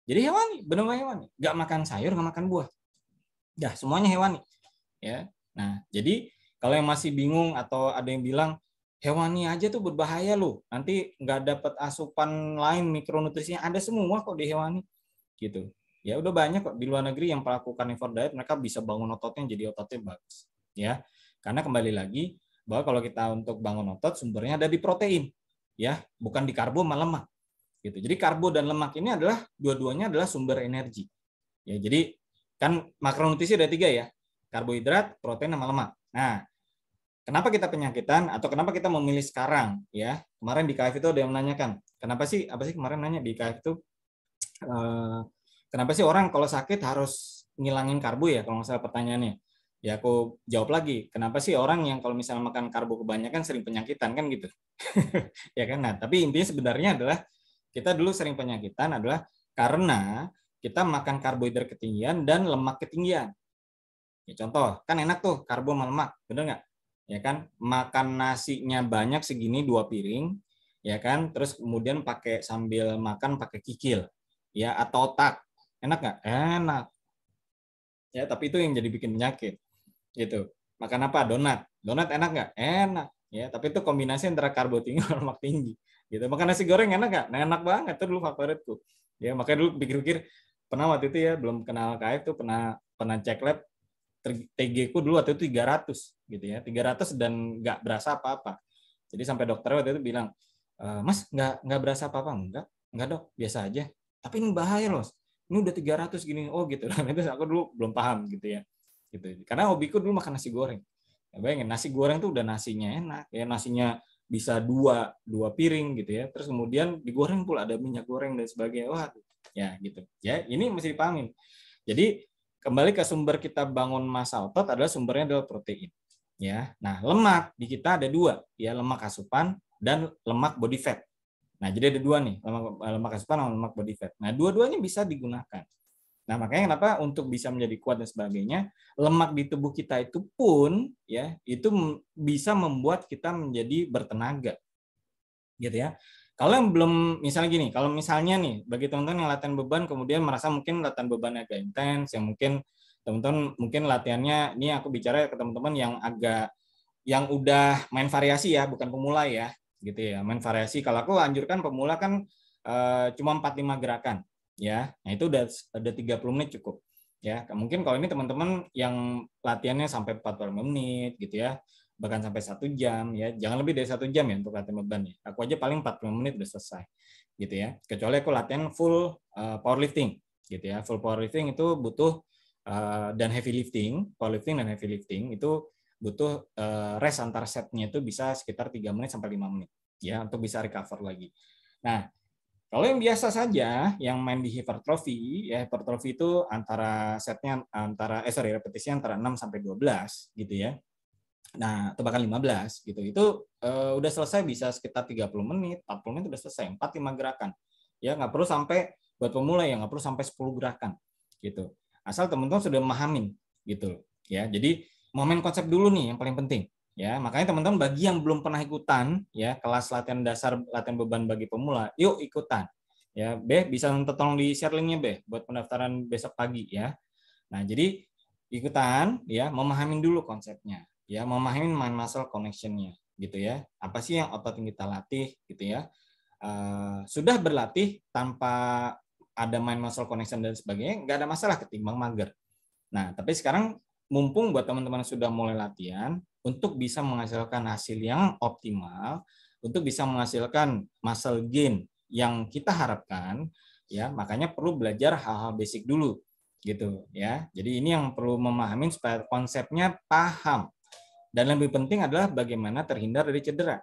Jadi hewani, benar-benar hewani. Nggak makan sayur, nggak makan buah. Dah semuanya hewani ya. Nah, jadi kalau yang masih bingung atau ada yang bilang hewani aja tuh berbahaya loh, nanti nggak dapat asupan lain mikronutrisinya, ada semua kok di hewani gitu. Ya udah banyak kok di luar negeri yang melakukan carnivore diet, mereka bisa bangun ototnya jadi ototnya bagus ya. Karena kembali lagi bahwa kalau kita untuk bangun otot sumbernya ada di protein ya, bukan di karbo sama lemak gitu. Jadi karbo dan lemak ini adalah dua-duanya adalah sumber energi ya. Jadi kan makronutrisi ada 3 ya, karbohidrat, protein sama lemak. Nah, kenapa kita penyakitan atau kenapa kita memilih sekarang ya? Kemarin di KF itu ada yang menanyakan, kenapa sih apa sih kemarin nanya di KF itu kenapa sih orang kalau sakit harus ngilangin karbo ya kalau nggak salah pertanyaannya. Ya aku jawab lagi, kenapa sih orang yang kalau misalnya makan karbo kebanyakan sering penyakitan kan gitu. Ya kan. Nah, tapi intinya sebenarnya adalah kita dulu sering penyakitan adalah karena kita makan karbohidrat ketinggian dan lemak ketinggian. Ya, contoh, kan enak tuh karbo sama lemak, bener nggak? Ya kan, makan nasinya banyak segini 2 piring, ya kan, terus kemudian pakai sambil makan pakai kikil, ya atau otak, enak nggak? Enak. Ya, tapi itu yang jadi bikin penyakit, gitu. Makan apa? Donat. Donat enak nggak? Enak. Ya, tapi itu kombinasi antara karbo tinggi dan lemak tinggi. Gitu. Makan nasi goreng enak nggak? Nah, enak banget. Itu dulu favoritku. Ya, makanya dulu pikir-pikir pernah waktu itu ya belum kenal KF tuh pernah cek lab TG ku dulu waktu itu 300 gitu ya, 300 dan nggak berasa apa-apa. Jadi sampai dokter waktu itu bilang, Mas nggak berasa apa-apa? Enggak dok, biasa aja. Tapi ini bahaya loh, ini udah 300 gini, oh gitu. Nah, itu aku dulu belum paham gitu ya. Gitu. Karena hobiku dulu makan nasi goreng. Ya, bayangin nasi goreng tuh udah nasinya enak, ya nasinya bisa dua piring gitu ya. Terus kemudian digoreng pula ada minyak goreng dan sebagainya. Wah, ya gitu. Ya ini mesti dipahamin. Jadi kembali ke sumber kita bangun massa otot adalah sumbernya adalah protein. Ya, nah lemak di kita ada 2, ya lemak asupan dan lemak body fat. Nah jadi ada 2 nih, lemak asupan dan lemak body fat. Nah dua-duanya bisa digunakan. Nah, makanya kenapa untuk bisa menjadi kuat dan sebagainya, lemak di tubuh kita itu pun ya, itu bisa membuat kita menjadi bertenaga. Gitu ya. Kalau yang belum misalnya gini, kalau misalnya nih bagi teman-teman yang latihan beban kemudian merasa mungkin latihan beban agak intens, yang mungkin teman-teman mungkin latihannya ini aku bicara ke teman-teman yang udah main variasi ya, bukan pemula ya, gitu ya. Main variasi. Kalau aku anjurkan pemula kan cuma 4-5 gerakan ya. Nah, itu udah 30 menit cukup. Ya, mungkin kalau ini teman-teman yang latihannya sampai 45 menit gitu ya, bahkan sampai 1 jam ya, jangan lebih dari 1 jam ya untuk latihan beban ya. Aku aja paling 45 menit udah selesai gitu ya. Kecuali aku latihan full powerlifting gitu ya. Full powerlifting itu butuh dan heavy lifting, powerlifting dan heavy lifting itu butuh rest antar setnya itu bisa sekitar 3 menit sampai 5 menit ya untuk bisa recover lagi. Nah, kalau yang biasa saja yang main di hypertrophy ya, hypertrophy itu antara setnya repetisinya antara 6 sampai 12 gitu ya. Nah, atau bahkan 15 gitu. Itu udah selesai bisa sekitar 30 menit, 40 menit udah selesai, 4-5 gerakan. Ya, nggak perlu sampai buat pemula ya, nggak perlu sampai 10 gerakan gitu. Asal teman-teman sudah memahamin gitu ya. Jadi momen konsep dulu nih yang paling penting ya. Makanya teman-teman bagi yang belum pernah ikutan ya kelas latihan dasar latihan beban bagi pemula, yuk ikutan. Ya, Beh bisa tolong di-share linknya Beh buat pendaftaran besok pagi ya. Nah, jadi ikutan ya, memahamin dulu konsepnya ya, memahami mind muscle connection-nya gitu ya. Apa sih yang otot yang kita latih gitu ya. Sudah berlatih tanpa ada mind muscle connection dan sebagainya, nggak ada masalah ketimbang mager. Nah, tapi sekarang mumpung buat teman-teman sudah mulai latihan untuk bisa menghasilkan hasil yang optimal, untuk bisa menghasilkan muscle gain yang kita harapkan, ya makanya perlu belajar hal-hal basic dulu gitu ya. Jadi ini yang perlu memahami supaya konsepnya paham. Dan lebih penting adalah bagaimana terhindar dari cedera.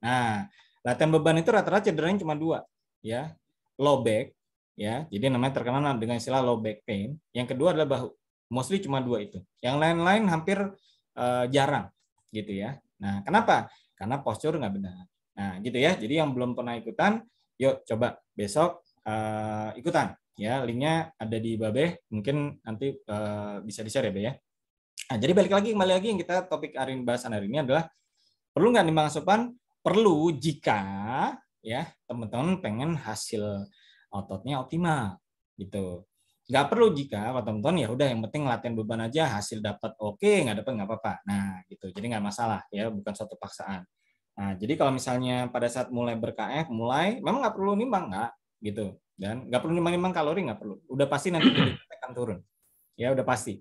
Nah, latihan beban itu rata-rata cederanya cuma 2, ya. Low back, ya. Jadi namanya terkenal dengan istilah low back pain. Yang kedua adalah bahu. Mostly cuma 2 itu. Yang lain-lain hampir jarang, gitu ya. Nah, kenapa? Karena postur nggak benar. Nah, gitu ya. Jadi yang belum pernah ikutan, yuk coba besok ikutan. Ya, linknya ada di Babe. Mungkin nanti bisa di-share ya, Be ya. Nah, jadi kembali lagi yang kita topik bahasan hari ini adalah perlu nggak nimbang asupan? Perlu jika ya teman-teman pengen hasil ototnya optimal gitu. Nggak perlu jika teman-teman ya udah yang penting latihan beban aja hasil dapat oke, nggak dapat nggak apa-apa. Nah gitu, jadi nggak masalah ya, bukan suatu paksaan. Nah jadi kalau misalnya pada saat mulai ber-KF memang nggak perlu nimbang nggak gitu, dan nggak perlu nimbang kalori, nggak perlu. Udah pasti nanti body fat akan turun. Ya udah pasti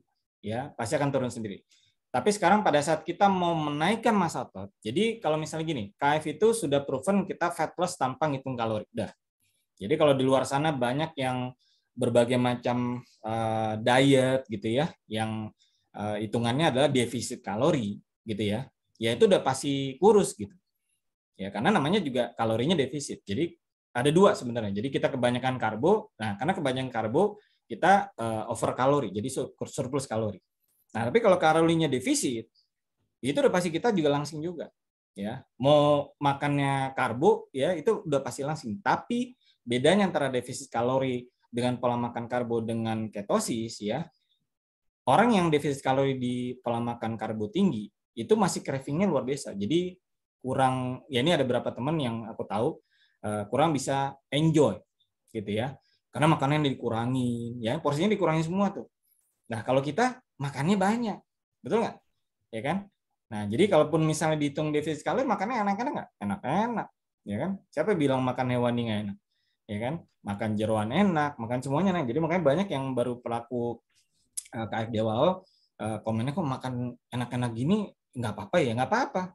akan turun sendiri. Tapi sekarang pada saat kita mau menaikkan massa otot, jadi kalau misalnya gini, KF itu sudah proven kita fat loss tanpa ngitung kalori. Udah. Jadi kalau di luar sana banyak yang berbagai macam diet gitu ya, yang hitungannya adalah defisit kalori gitu ya. Ya itu udah pasti kurus gitu. Ya karena namanya juga kalorinya defisit. Jadi ada 2 sebenarnya. Jadi kita kebanyakan karbo. Nah, karena kebanyakan karbo kita over kalori, jadi surplus kalori. Nah, tapi kalau kalorinya defisit, itu udah pasti kita juga langsing juga. Ya, mau makannya karbo, ya itu udah pasti langsing. Tapi bedanya antara defisit kalori dengan pola makan karbo dengan ketosis, ya, orang yang defisit kalori di pola makan karbo tinggi, itu masih craving-nya luar biasa. Jadi kurang, ya ini ada beberapa teman yang aku tahu, kurang bisa enjoy, gitu ya. Karena makanannya dikurangi, ya porsinya dikurangi semua tuh. Nah kalau kita makannya banyak, betul nggak? Ya kan? Nah jadi kalaupun misalnya dihitung defisit kalori, makannya enak-enak nggak? Enak-enak, ya kan? Siapa bilang makan hewani nggak enak? Ya kan? Makan jeroan enak, makan semuanya enak. Jadi makanya banyak yang baru pelaku KF di awal komennya kok makan enak-enak gini nggak apa-apa ya, nggak apa-apa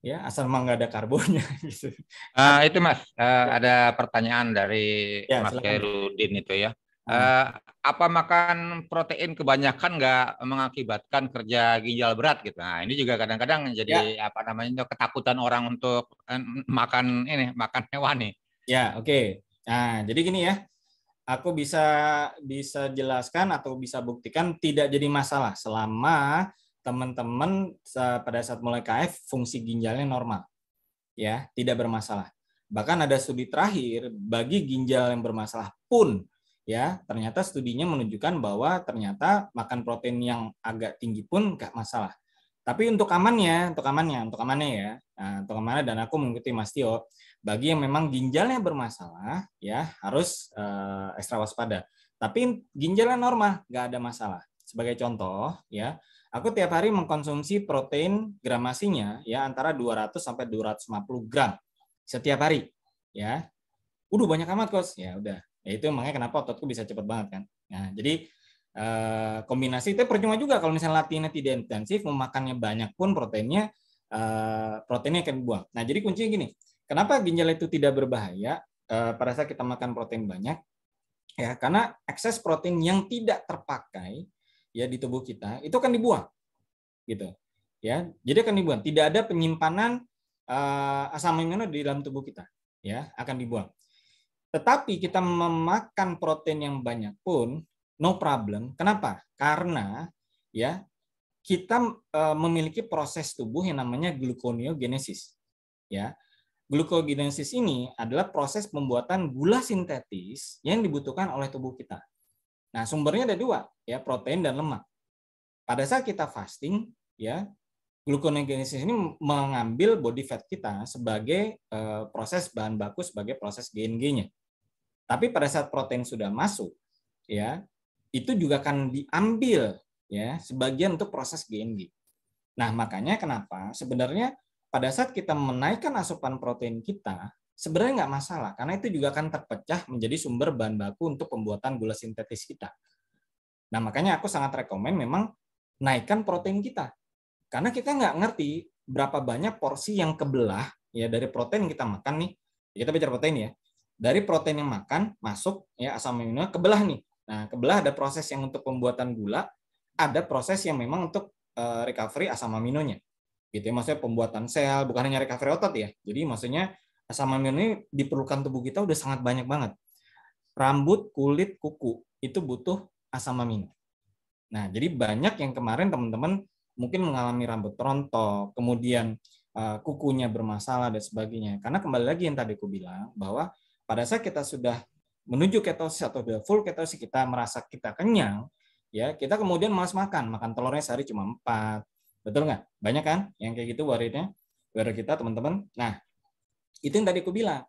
ya asal emang nggak ada karbonnya gitu. Itu Mas, Ya, ada pertanyaan dari ya Mas silakan. Khairudin itu ya. Ah, Apa makan protein kebanyakan nggak mengakibatkan kerja ginjal berat gitu? Nah, ini juga kadang-kadang ya, jadi apa namanya ketakutan orang untuk makan hewani. ya, oke. Nah, jadi gini ya, aku bisa bisa jelaskan atau bisa buktikan tidak jadi masalah selama teman-teman pada saat mulai KF fungsi ginjalnya normal, ya, tidak bermasalah. Bahkan ada studi terakhir bagi ginjal yang bermasalah pun ya ternyata studinya menunjukkan bahwa ternyata makan protein yang agak tinggi pun nggak masalah. Tapi untuk amannya ya, nah, untuk amannya dan aku mengikuti Mas Tio, bagi yang memang ginjalnya bermasalah, ya harus ekstra waspada. Tapi ginjalnya normal, nggak ada masalah. Sebagai contoh, ya, aku tiap hari mengkonsumsi protein gramasinya ya antara 200 sampai 250 gram setiap hari, ya. Udah banyak amat, Kos. Ya udah. Ya itu makanya kenapa ototku bisa cepet banget kan. Nah, jadi kombinasi itu percuma juga kalau misalnya latihannya tidak intensif, memakannya banyak pun proteinnya akan dibuang. Nah, jadi kuncinya gini, kenapa ginjal itu tidak berbahaya pada saat kita makan protein banyak? Ya, karena ekses protein yang tidak terpakai ya di tubuh kita itu akan dibuang, gitu. Ya, jadi akan dibuang. Tidak ada penyimpanan asam amino di dalam tubuh kita, ya akan dibuang. Tetapi kita memakan protein yang banyak pun no problem. Kenapa? Karena ya kita memiliki proses tubuh yang namanya gluconeogenesis. Ya, gluconeogenesis ini adalah proses pembuatan gula sintetis yang dibutuhkan oleh tubuh kita. Nah, sumbernya ada dua, ya protein dan lemak. Pada saat kita fasting, ya gluconeogenesis ini mengambil body fat kita sebagai proses bahan baku sebagai proses GNG-nya. Tapi pada saat protein sudah masuk, ya itu juga akan diambil ya sebagian untuk proses GNG. Nah, makanya kenapa sebenarnya pada saat kita menaikkan asupan protein kita, sebenarnya nggak masalah, karena itu juga akan terpecah menjadi sumber bahan baku untuk pembuatan gula sintetis kita. Nah, makanya aku sangat rekomen memang naikkan protein kita. Karena kita nggak ngerti berapa banyak porsi yang kebelah ya dari protein yang kita makan nih. Kita bicara protein ya. Dari protein yang makan masuk ya asam amino kebelah nih. Nah, kebelah ada proses yang untuk pembuatan gula, ada proses yang memang untuk recovery asam aminonya. Gitu ya, maksudnya pembuatan sel, bukan hanya recovery otot ya. Jadi maksudnya asam amino ini diperlukan tubuh kita udah sangat banyak banget. Rambut, kulit, kuku itu butuh asam amino. Nah, jadi banyak yang kemarin teman-teman mungkin mengalami rambut rontok, kemudian kukunya bermasalah dan sebagainya. Karena kembali lagi yang tadi aku bilang bahwa pada saat kita sudah menuju ketosis atau sudah full ketosis, kita merasa kita kenyang, ya kita kemudian malas makan telurnya sehari cuma 4. Betul nggak? Banyak kan yang kayak gitu warrior kita teman-teman. Nah, itu yang tadi aku bilang.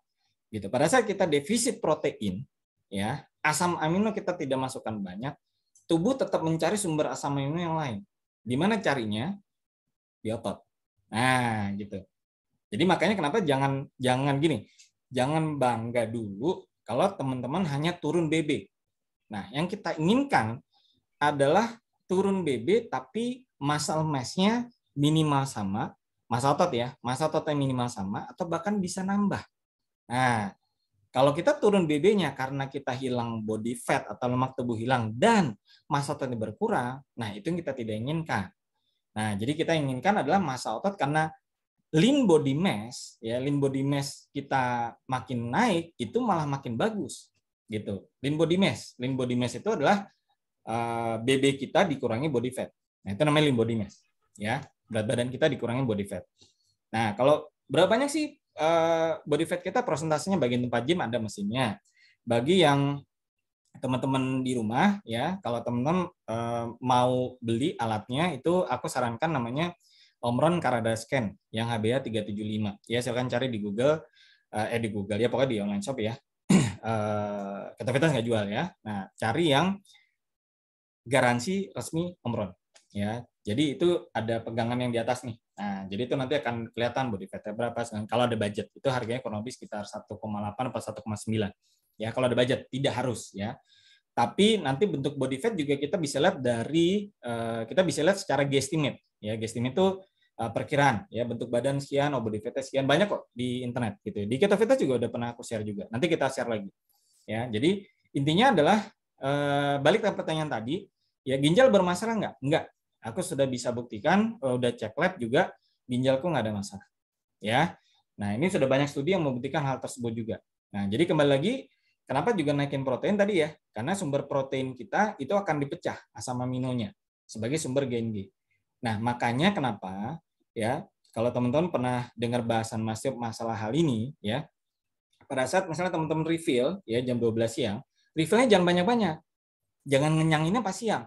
Gitu. Pada saat kita defisit protein, ya asam amino kita tidak masukkan banyak, tubuh tetap mencari sumber asam amino yang lain. Di mana carinya? Di otot. Nah, gitu. Jadi makanya kenapa jangan gini, jangan bangga dulu kalau teman-teman hanya turun BB. Nah, yang kita inginkan adalah turun BB tapi muscle mass-nya minimal sama, massa otot ya, massa ototnya minimal sama atau bahkan bisa nambah. Nah, kalau kita turun BB-nya karena kita hilang body fat atau lemak tubuh hilang dan massa ototnya berkurang, nah itu yang kita tidak inginkan. Nah, jadi kita inginkan adalah massa otot karena lean body mass, ya lean body mass kita makin naik itu malah makin bagus, gitu. Lean body mass itu adalah BB kita dikurangi body fat. Nah, itu namanya lean body mass, ya berat badan kita dikurangi body fat. Nah, kalau berapa banyak sih body fat kita, prosentasenya bagi tempat gym ada mesinnya. Bagi yang teman-teman di rumah ya, kalau teman-teman mau beli alatnya itu aku sarankan namanya Omron Carrada Scan yang HbA 375. Ya silakan cari di Google di Google ya pokoknya di online shop ya. Ketovitas nggak jual ya. Nah, cari yang garansi resmi Omron ya. Jadi itu ada pegangan yang di atas nih. Nah, jadi itu nanti akan kelihatan body fat-nya berapa. Kalau ada budget, itu harganya kurang lebih sekitar 1,8 atau 1,9. Ya, kalau ada budget, tidak harus ya. Tapi nanti bentuk body fat juga kita bisa lihat dari secara guesstimate. Ya, guesstimate itu perkiraan ya, bentuk badan sekian, body fat sekian, banyak kok di internet gitu. Di Ketovitas juga udah pernah aku share juga. Nanti kita share lagi. Ya, jadi intinya adalah balik ke pertanyaan tadi, ya ginjal bermasalah nggak? Nggak. Aku sudah bisa buktikan, udah cek lab juga, ginjalku nggak ada masalah. Ya, nah ini sudah banyak studi yang membuktikan hal tersebut juga. Nah, jadi kembali lagi, kenapa juga naikin protein tadi ya? Karena sumber protein kita itu akan dipecah asam aminonya sebagai sumber GNG. Nah, makanya kenapa ya? Kalau teman-teman pernah dengar bahasan masalah hal ini ya, pada saat misalnya teman-teman refill ya jam 12 siang, refillnya jangan banyak-banyak. Jangan ngenyanginnya pas siang.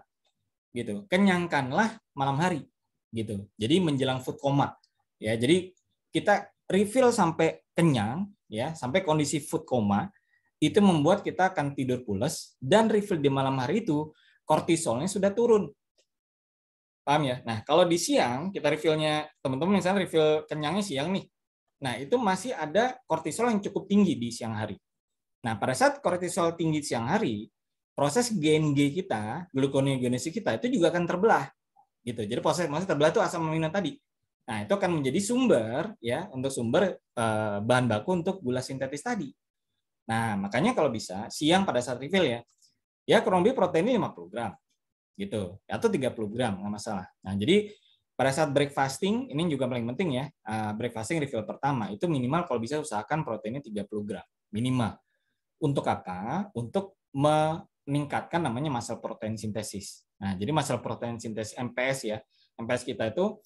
Gitu. Kenyangkanlah malam hari. Gitu. Jadi menjelang food coma. Ya, jadi kita refill sampai kenyang, ya, sampai kondisi food coma, itu membuat kita akan tidur pules, dan refill di malam hari itu kortisolnya sudah turun. Paham ya? Nah, kalau di siang kita refillnya, teman-teman misalnya refill kenyangnya siang nih. Nah, itu masih ada kortisol yang cukup tinggi di siang hari. Nah, pada saat kortisol tinggi siang hari, proses GNG kita, gluconeogenesis kita itu juga akan terbelah. Gitu. Jadi proses masih terbelah itu asam amino tadi. Nah, itu akan menjadi sumber ya untuk sumber bahan baku untuk gula sintetis tadi. Nah, makanya kalau bisa siang pada saat refill ya kurang lebih proteinnya 50 gram gitu, atau 30 gram nggak masalah. Nah, jadi pada saat breakfasting ini juga paling penting ya, breakfasting refill pertama itu minimal kalau bisa usahakan proteinnya 30 gram minimal. Untuk apa? Untuk meningkatkan namanya muscle protein sintesis. Nah, jadi muscle protein sintesis MPS ya, MPS kita itu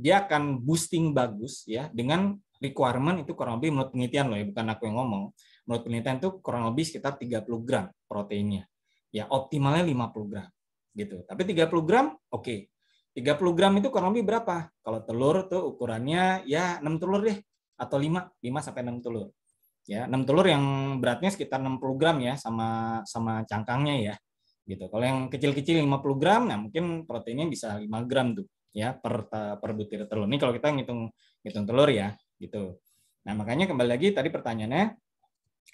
dia akan boosting bagus ya dengan requirement itu kurang lebih menurut penelitian loh ya, bukan aku yang ngomong. Menurut penelitian itu kurang lebih sekitar 30 gram proteinnya. Ya optimalnya 50 gram gitu. Tapi 30 gram oke. 30 gram itu kurang lebih berapa? Kalau telur tuh ukurannya ya 6 telur deh atau 5 sampai 6 telur. Ya, 6 telur yang beratnya sekitar 60 gram ya sama cangkangnya ya. Gitu. Kalau yang kecil-kecil 50 gram, nah mungkin proteinnya bisa 5 gram tuh ya per butir telur. Ini kalau kita ngitung telur ya, gitu. Nah, makanya kembali lagi tadi pertanyaannya,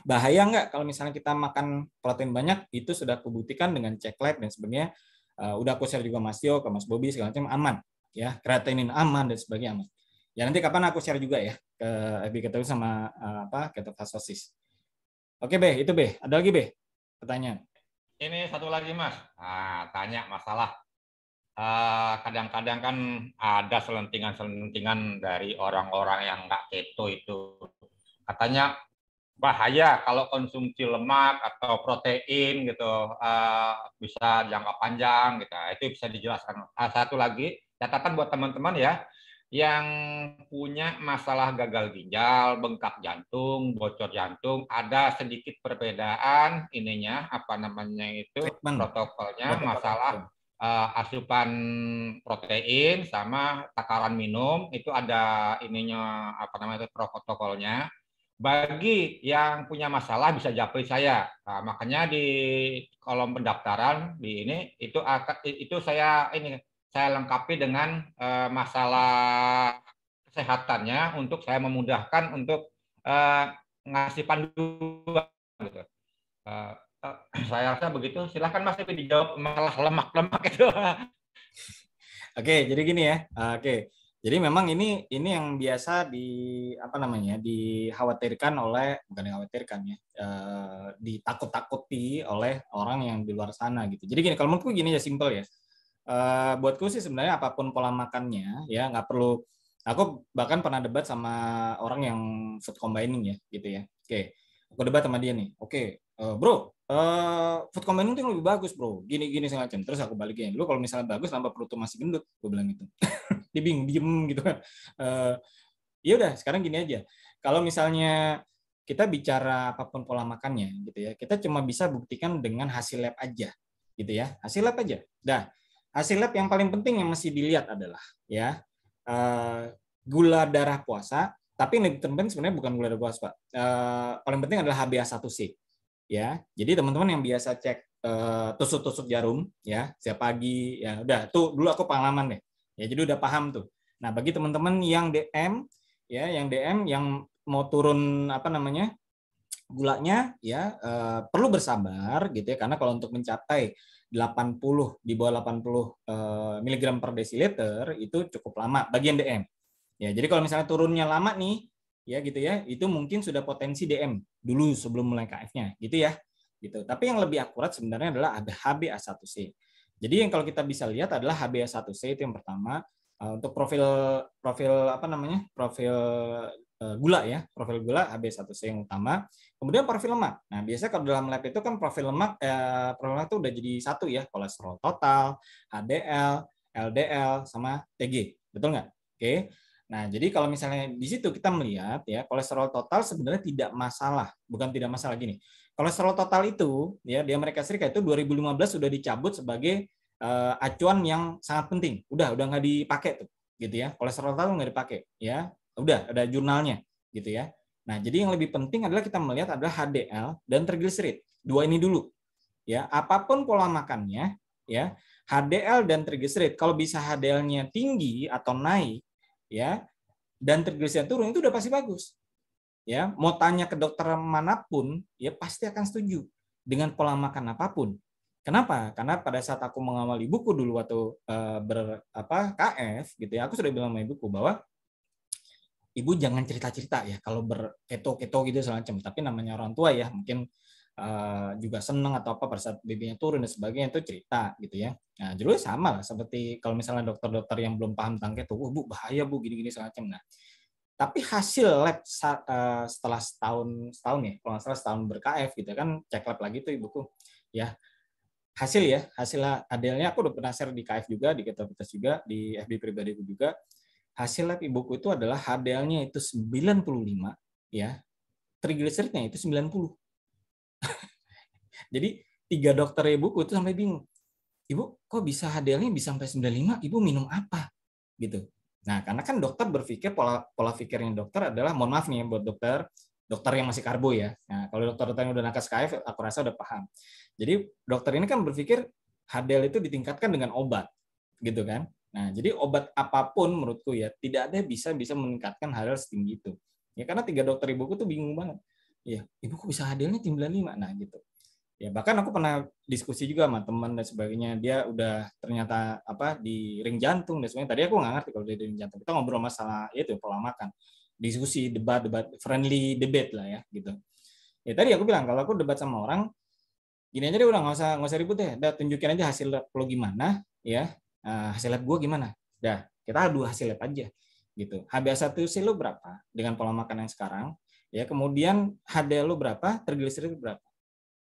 bahaya nggak kalau misalnya kita makan protein banyak? Itu sudah kebuktikan dengan cek lab dan sebagainya. Udah aku share juga Mas Tio, ke Mas Bobi segala macam aman ya, kreatinin aman dan sebagainya aman. Ya nanti kapan aku share juga ya ke FB Keto sama ketofastosis. Oke B, itu B. Ada lagi B? Pertanyaan. Ini satu lagi Mas. Nah, tanya masalah kadang-kadang kan ada selentingan-selentingan dari orang-orang yang nggak keto itu. Katanya bahaya kalau konsumsi lemak atau protein gitu bisa jangka panjang gitu. Itu bisa dijelaskan. Satu lagi catatan buat teman-teman ya yang punya masalah gagal ginjal, bengkak jantung, bocor jantung, ada sedikit perbedaan ininya apa namanya itu Treatment. protokolnya Protokol. masalah asupan protein sama takaran minum itu ada ininya apa namanya itu protokolnya. Bagi yang punya masalah bisa japri saya. Nah, makanya di kolom pendaftaran di ini itu saya lengkapi dengan masalah kesehatannya untuk saya memudahkan untuk ngasih panduan gitu. Uh, saya rasa begitu. Silahkan Mas Epi dijawab masalah lemak-lemak itu. Oke, jadi gini ya. Oke. Jadi memang ini yang biasa dikhawatirkan oleh, bukan dikhawatirkan ya, ditakut-takuti oleh orang yang di luar sana gitu. Jadi gini, kalau menurutku gini ya, simple ya. Buatku sih sebenarnya apapun pola makannya ya nggak perlu. Aku bahkan pernah debat sama orang yang food combining ya gitu ya. Oke, aku debat sama dia nih. Oke, bro, food combining itu lebih bagus bro. Gini segala macam. Terus aku balikin. Lu kalau misalnya bagus, kenapa perut tuh masih gendut? Gue bilang gitu. Dia bingung, diem gitu kan. Ya udah, sekarang gini aja. Kalau misalnya kita bicara apapun pola makannya gitu ya, kita cuma bisa buktikan dengan hasil lab aja gitu ya. Hasil lab aja. Dah. Hasil lab yang paling penting yang mesti dilihat adalah ya gula darah puasa, tapi yang lebih penting sebenarnya bukan gula darah puasa, Pak. Paling penting adalah HbA1c. Ya, jadi teman-teman yang biasa cek tusuk-tusuk jarum ya setiap pagi ya udah tuh dulu aku pengalaman deh. Ya jadi udah paham tuh. Nah, bagi teman-teman yang DM ya, yang DM yang mau turun apa namanya? Gulanya ya perlu bersabar gitu ya, karena kalau untuk mencapai 80 di bawah 80 mg per desiliter itu cukup lama bagi yang DM. Ya, jadi kalau misalnya turunnya lama nih ya gitu ya, itu mungkin sudah potensi DM dulu sebelum mulai KF-nya gitu ya. Gitu. Tapi yang lebih akurat sebenarnya adalah ada HbA1c. Jadi yang kalau kita bisa lihat adalah HbA1c itu yang pertama. Untuk profil apa namanya? Profil gula ya, profil gula HbA1c yang utama. Kemudian profil lemak. Nah, biasanya kalau dalam lab itu kan profil lemak itu udah jadi satu ya, kolesterol total, HDL, LDL sama TG. Betul nggak? Oke. Nah, jadi kalau misalnya di situ kita melihat ya kolesterol total sebenarnya tidak masalah, bukan tidak masalah gini. Kolesterol total itu ya di Amerika Serikat itu 2015 sudah dicabut sebagai acuan yang sangat penting. Udah nggak dipakai tuh, gitu ya. Kolesterol total nggak dipakai, ya. Udah ada jurnalnya, gitu ya. Nah, jadi yang lebih penting adalah kita melihat adalah HDL dan triglycerid. Dua ini dulu, ya. Apapun pola makannya, ya. HDL dan triglycerid, kalau bisa HDL-nya tinggi atau naik, ya, dan triglycerida turun itu udah pasti bagus. Ya, mau tanya ke dokter manapun, ya pasti akan setuju dengan pola makan apapun. Kenapa? Karena pada saat aku mengawali ibuku dulu waktu KF gitu ya, aku sudah bilang sama ibuku bahwa ibu jangan cerita-cerita ya kalau berketo-keto gitu segala macam. Tapi namanya orang tua ya, mungkin juga seneng atau apa pada saat babynya turun dan sebagainya itu cerita gitu ya. Nah, dulu sama lah seperti kalau misalnya dokter-dokter yang belum paham tentang keto, bu bahaya bu gini-gini segala macam. Nah, tapi hasil lab setelah setahun ya, kalau nggak salah setahun ber-KF gitu kan, cek lab lagi tuh ibuku. Ya, hasil hasilnya aku udah pernah share di KF juga, di Ketovitas juga, di FB pribadiku juga. Hasil lab ibuku itu adalah HDL-nya itu 95 ya, triglyceridnya itu 90. Jadi 3 dokter ibuku itu sampai bingung. Ibu, kok bisa HDL-nya bisa sampai 95? Ibu minum apa? Gitu. Nah, karena kan dokter berpikir pola pikirnya dokter adalah, mohon maaf nih buat dokter yang masih karbo ya. Nah, kalau dokter yang udah nakas KF, aku rasa udah paham. Jadi dokter ini kan berpikir HDL itu ditingkatkan dengan obat, gitu kan. Nah, jadi obat apapun menurutku ya tidak ada bisa meningkatkan HDL setinggi itu. Ya karena 3 dokter ibuku tuh bingung banget. Ya, ibu kok bisa HDL-nya 95? Nah, gitu. Ya bahkan aku pernah diskusi juga sama teman dan sebagainya, dia udah ternyata di ring jantung dan sebagainya. Tadi aku nggak ngerti kalau dia di ring jantung. Kita ngobrol masalah itu pola makan, diskusi, debat friendly debate lah ya gitu. Ya tadi aku bilang kalau aku debat sama orang gini aja deh, udah nggak usah ribut deh, udah tunjukin aja hasil lab lo gimana ya, hasil lab gue gimana, dah kita adu hasil lab aja gitu. HbA1c lo berapa dengan pola makan yang sekarang ya, kemudian HDL lo berapa, triglycerid berapa.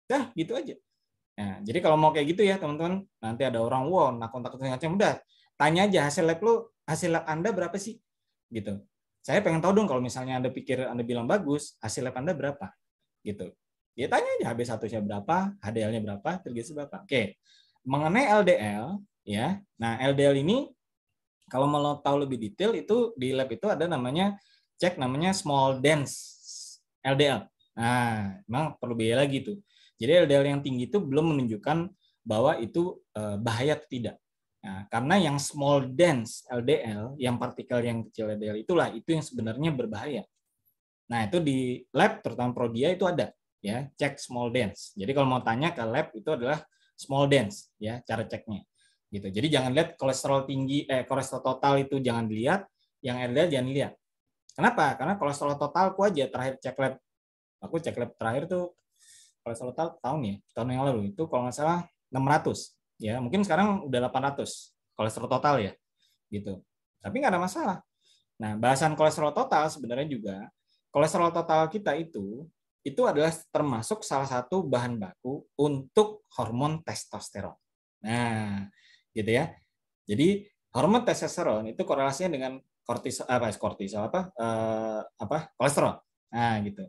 Dah, gitu aja. Nah, jadi kalau mau kayak gitu ya, teman-teman, nanti ada orang, wow, nakut-nakut macam udah, tanya aja hasil lab Anda berapa sih? Gitu. Saya pengen tahu dong kalau misalnya Anda pikir Anda bilang bagus, hasil lab Anda berapa? Gitu. Dia tanya aja HB1-nya berapa, HDL-nya berapa, triglycerida berapa. Oke. Mengenai LDL, ya. Nah, LDL ini kalau mau tahu lebih detail itu di lab itu ada namanya small dense LDL. Nah, memang perlu biaya lagi tuh. Jadi LDL yang tinggi itu belum menunjukkan bahwa itu bahaya atau tidak. Nah, karena yang small dense LDL, yang partikel yang kecil LDL itu yang sebenarnya berbahaya. Nah, itu di lab terutama Prodia itu ada ya, cek small dense. Jadi kalau mau tanya ke lab itu adalah small dense ya cara ceknya. Gitu. Jadi jangan lihat kolesterol tinggi kolesterol total itu jangan dilihat, yang LDL jangan dilihat. Kenapa? Karena kolesterol totalku aja terakhir cek lab, aku cek lab terakhir tuh kolesterol total tahun yang lalu itu kalau nggak salah 600 ya, mungkin sekarang udah 800 kolesterol total ya gitu, tapi nggak ada masalah. Nah, bahasan kolesterol total sebenarnya juga kolesterol total kita itu adalah termasuk salah satu bahan baku untuk hormon testosteron. Nah, gitu ya. Jadi hormon testosteron itu korelasinya dengan kolesterol. Nah, gitu.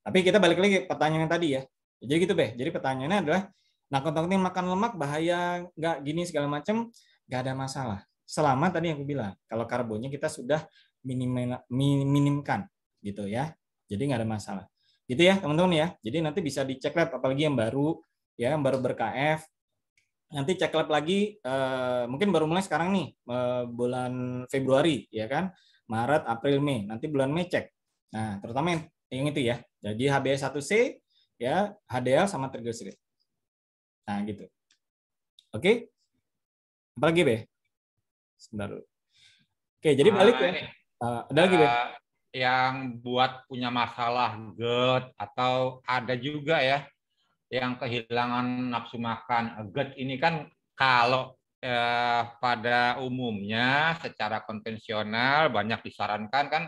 Tapi kita balik lagi pertanyaan yang tadi ya. Jadi gitu Beh. Jadi pertanyaannya adalah nakut-nakutin makan lemak bahaya nggak gini segala macam, nggak ada masalah. Selama tadi yang aku bilang, kalau karbonnya kita sudah minimkan gitu ya. Jadi nggak ada masalah. Gitu ya teman-teman ya. Jadi nanti bisa dicek lab apalagi yang baru ya, yang baru ber-KF. Nanti cek lab lagi mungkin baru mulai sekarang nih bulan Februari ya kan. Maret, April, Mei. Nanti bulan Mei cek. Nah, terutama yang itu ya. Jadi HbA1c ya, HDL sama triglycerid. Nah, gitu. Oke. Apalagi, Be? Sebentar. Oke, jadi balik ya. Ada lagi, Be? Yang buat punya masalah GERD atau ada juga ya yang kehilangan nafsu makan. GERD ini kan kalau pada umumnya secara konvensional banyak disarankan kan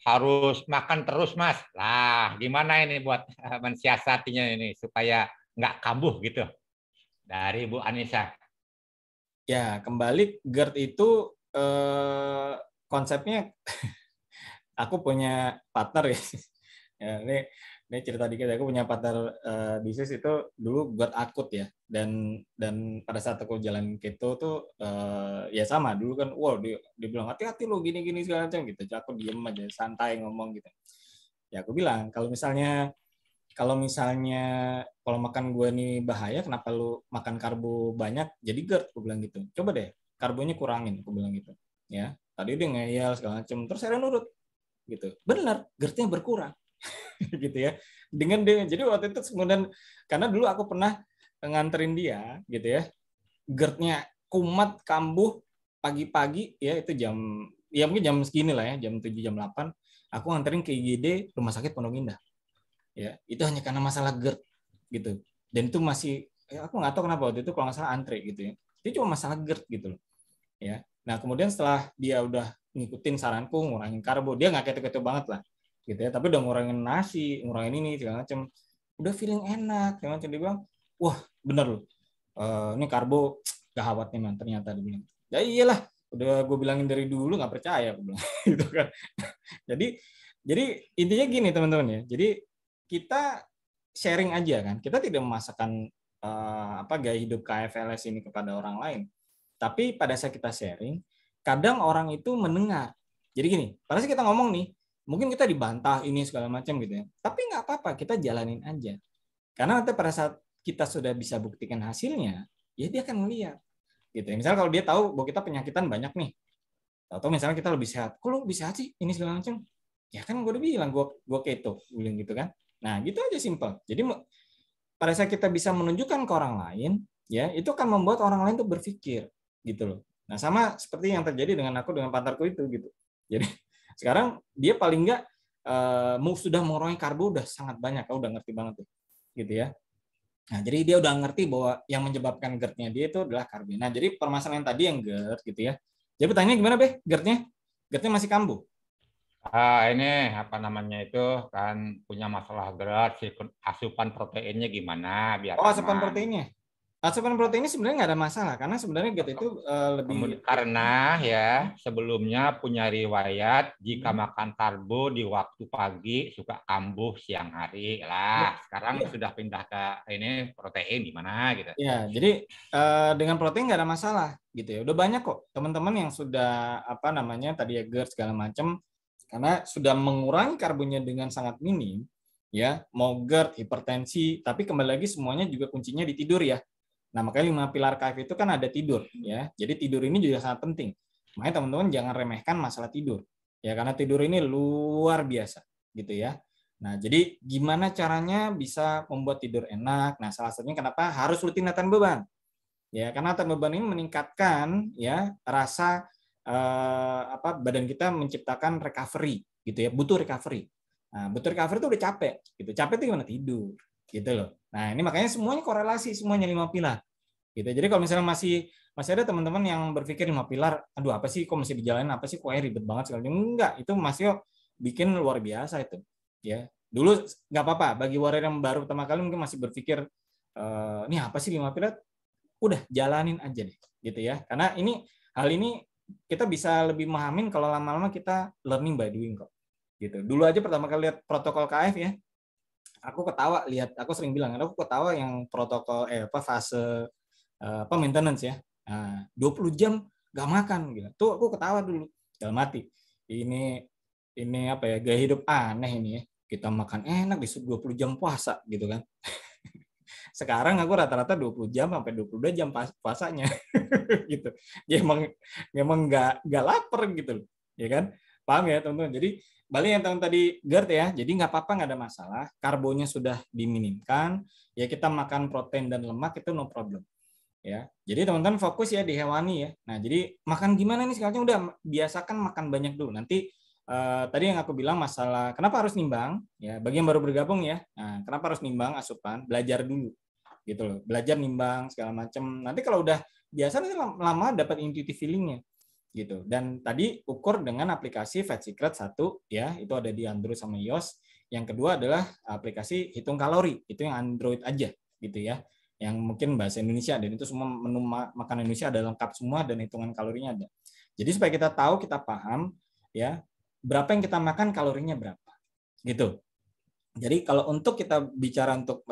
harus makan terus, Mas. Lah, gimana ini buat mensiasatinya ini supaya nggak kambuh gitu? Dari Bu Anissa. Ya, kembali GERD itu konsepnya aku punya partner ya. Ya, ini cerita dikit, aku punya partner bisnis itu dulu buat akut ya, dan pada saat aku jalan keto tuh ya sama dulu kan, wow dia bilang hati-hati lo gini segala macam gitu, jadi aku diem aja santai ngomong gitu. Ya aku bilang kalau makan gue nih bahaya, kenapa lu makan karbo banyak jadi GERD, aku bilang gitu. Coba deh karbonya kurangin, aku bilang gitu. Ya, tadi dia ngeyel segala macam, terus saya nurut gitu. Benar, GERD-nya berkurang gitu ya. Jadi waktu itu kemudian karena dulu aku pernah nganterin dia gitu ya. GERD-nya kumat kambuh pagi-pagi ya, itu ya mungkin jam segini lah ya, jam 7 jam 8 aku nganterin ke IGD Rumah Sakit Pondok Indah. Ya, itu hanya karena masalah GERD gitu. Dan itu masih aku nggak tahu kenapa waktu itu kalau nggak salah antre gitu ya. Itu cuma masalah GERD gitu loh. Ya. Nah, kemudian setelah dia udah ngikutin saranku ngurangin karbo, dia nggak keto-keto banget lah gitu ya, tapi udah ngurangin nasi, ngurangin ini segala macam, udah feeling enak segala macam. Dia bilang, wah bener loh, ini karbo gawat nih man, ternyata dia bilang. Ya iyalah, udah gue bilangin dari dulu nggak percaya, gue bilang gitu kan. jadi intinya gini teman-teman ya, jadi kita sharing aja kan, kita tidak memasakkan gaya hidup KFLS ini kepada orang lain, tapi pada saat kita sharing, kadang orang itu mendengar. Jadi gini, pada saat kita ngomong nih, mungkin kita dibantah ini segala macam gitu ya, tapi nggak apa-apa, kita jalanin aja, karena nanti pada saat kita sudah bisa buktikan hasilnya, ya dia akan melihat gitu ya. Misalnya kalau dia tahu bahwa kita penyakitan banyak nih, atau misalnya kita lebih sehat, kok lu lebih sehat sih ini segala macam, ya kan gue udah bilang gue keto, bilang gitu kan. Nah gitu aja, simpel. Jadi pada saat kita bisa menunjukkan ke orang lain, ya itu akan membuat orang lain tuh berpikir gitu loh. Nah sama seperti yang terjadi dengan aku dengan partnerku itu gitu. Jadi sekarang dia paling nggak sudah mengurangi karbo udah sangat banyak, udah ngerti banget tuh gitu ya. Nah jadi dia udah ngerti bahwa yang menyebabkan GERD-nya dia itu adalah karbo. Nah jadi permasalahan tadi yang GERD gitu ya. Jadi pertanyaannya gimana Beh? GERD-nya? GERD-nya masih kambuh? Ini apa namanya itu kan punya masalah berat, asupan proteinnya gimana biar Oh, asupan aman. proteinnya. Asupan proteinnya sebenarnya nggak ada masalah karena sebenarnya GERD itu lebih Karena ya sebelumnya punya riwayat jika Hmm. makan karbo di waktu pagi suka kambuh siang hari Ya, lah. Sekarang ya. sudah pindah ke ini protein gimana gitu. Ya, jadi dengan protein nggak ada masalah gitu ya. Udah banyak kok teman-teman yang sudah tadi ya GERD segala macam karena sudah mengurangi karbonnya dengan sangat minim ya, mau GERD, hipertensi, tapi kembali lagi semuanya juga kuncinya di tidur ya. Nah, makanya 5 pilar KF itu kan ada tidur ya. Jadi tidur ini juga sangat penting. Makanya teman-teman jangan remehkan masalah tidur. Ya, karena tidur ini luar biasa gitu ya. Nah, jadi gimana caranya bisa membuat tidur enak? Nah, salah satunya kenapa harus rutin latihan beban. Ya, karena latihan beban ini meningkatkan ya rasa badan kita menciptakan recovery gitu ya, butuh recovery. Nah, butuh recovery itu udah capek gitu. Capek itu gimana? Tidur gitu loh. Nah, ini makanya semuanya korelasi, semuanya 5 pilar. Gitu. Jadi kalau misalnya masih ada teman-teman yang berpikir 5 pilar, aduh apa sih kok mesti dijalanin, apa sih kok ribet banget sekali. Enggak, itu masih bikin luar biasa itu. Ya. Dulu nggak apa-apa, bagi warrior yang baru pertama kali mungkin masih berpikir ini apa sih 5 pilar? Udah jalanin aja deh gitu ya. Karena hal ini kita bisa lebih memahamin kalau lama-lama kita learning by doing kok. Gitu. Dulu aja pertama kali lihat protokol KF ya, aku sering bilang, aku ketawa yang protokol fase maintenance ya. Nah, 20 jam gak makan gitu. Tuh aku ketawa dulu dalam hati. Ini apa ya, gaya hidup aneh ini ya. Kita makan enak di 20 jam puasa gitu kan. Sekarang aku rata-rata 20 jam sampai 22 jam puasanya gitu. Ya emang nggak lapar gitu loh. Ya kan? Paham ya teman-teman? Jadi balik yang tahun tadi GERD ya. Jadi nggak apa-apa, nggak ada masalah. Karbonya sudah diminimkan. Ya kita makan protein dan lemak itu no problem. Ya, jadi teman-teman fokus ya di hewani ya. Nah, jadi makan gimana nih sekarang, udah biasakan makan banyak dulu. Nanti tadi yang aku bilang masalah kenapa harus nimbang ya, bagi yang baru bergabung ya. Nah, kenapa harus nimbang asupan? Belajar dulu gitu loh. Belajar nimbang segala macam. Nanti kalau udah biasa nanti lama dapat intuitive feelingnya gitu. Dan tadi ukur dengan aplikasi Fat Secret 1 ya, itu ada di Android sama iOS. Yang kedua adalah aplikasi hitung kalori, itu yang Android aja gitu ya, yang mungkin bahasa Indonesia, dan itu semua menu makanan Indonesia ada lengkap semua dan hitungan kalorinya ada. Jadi supaya kita tahu, kita paham ya, berapa yang kita makan, kalorinya berapa. Gitu. Jadi kalau untuk kita bicara untuk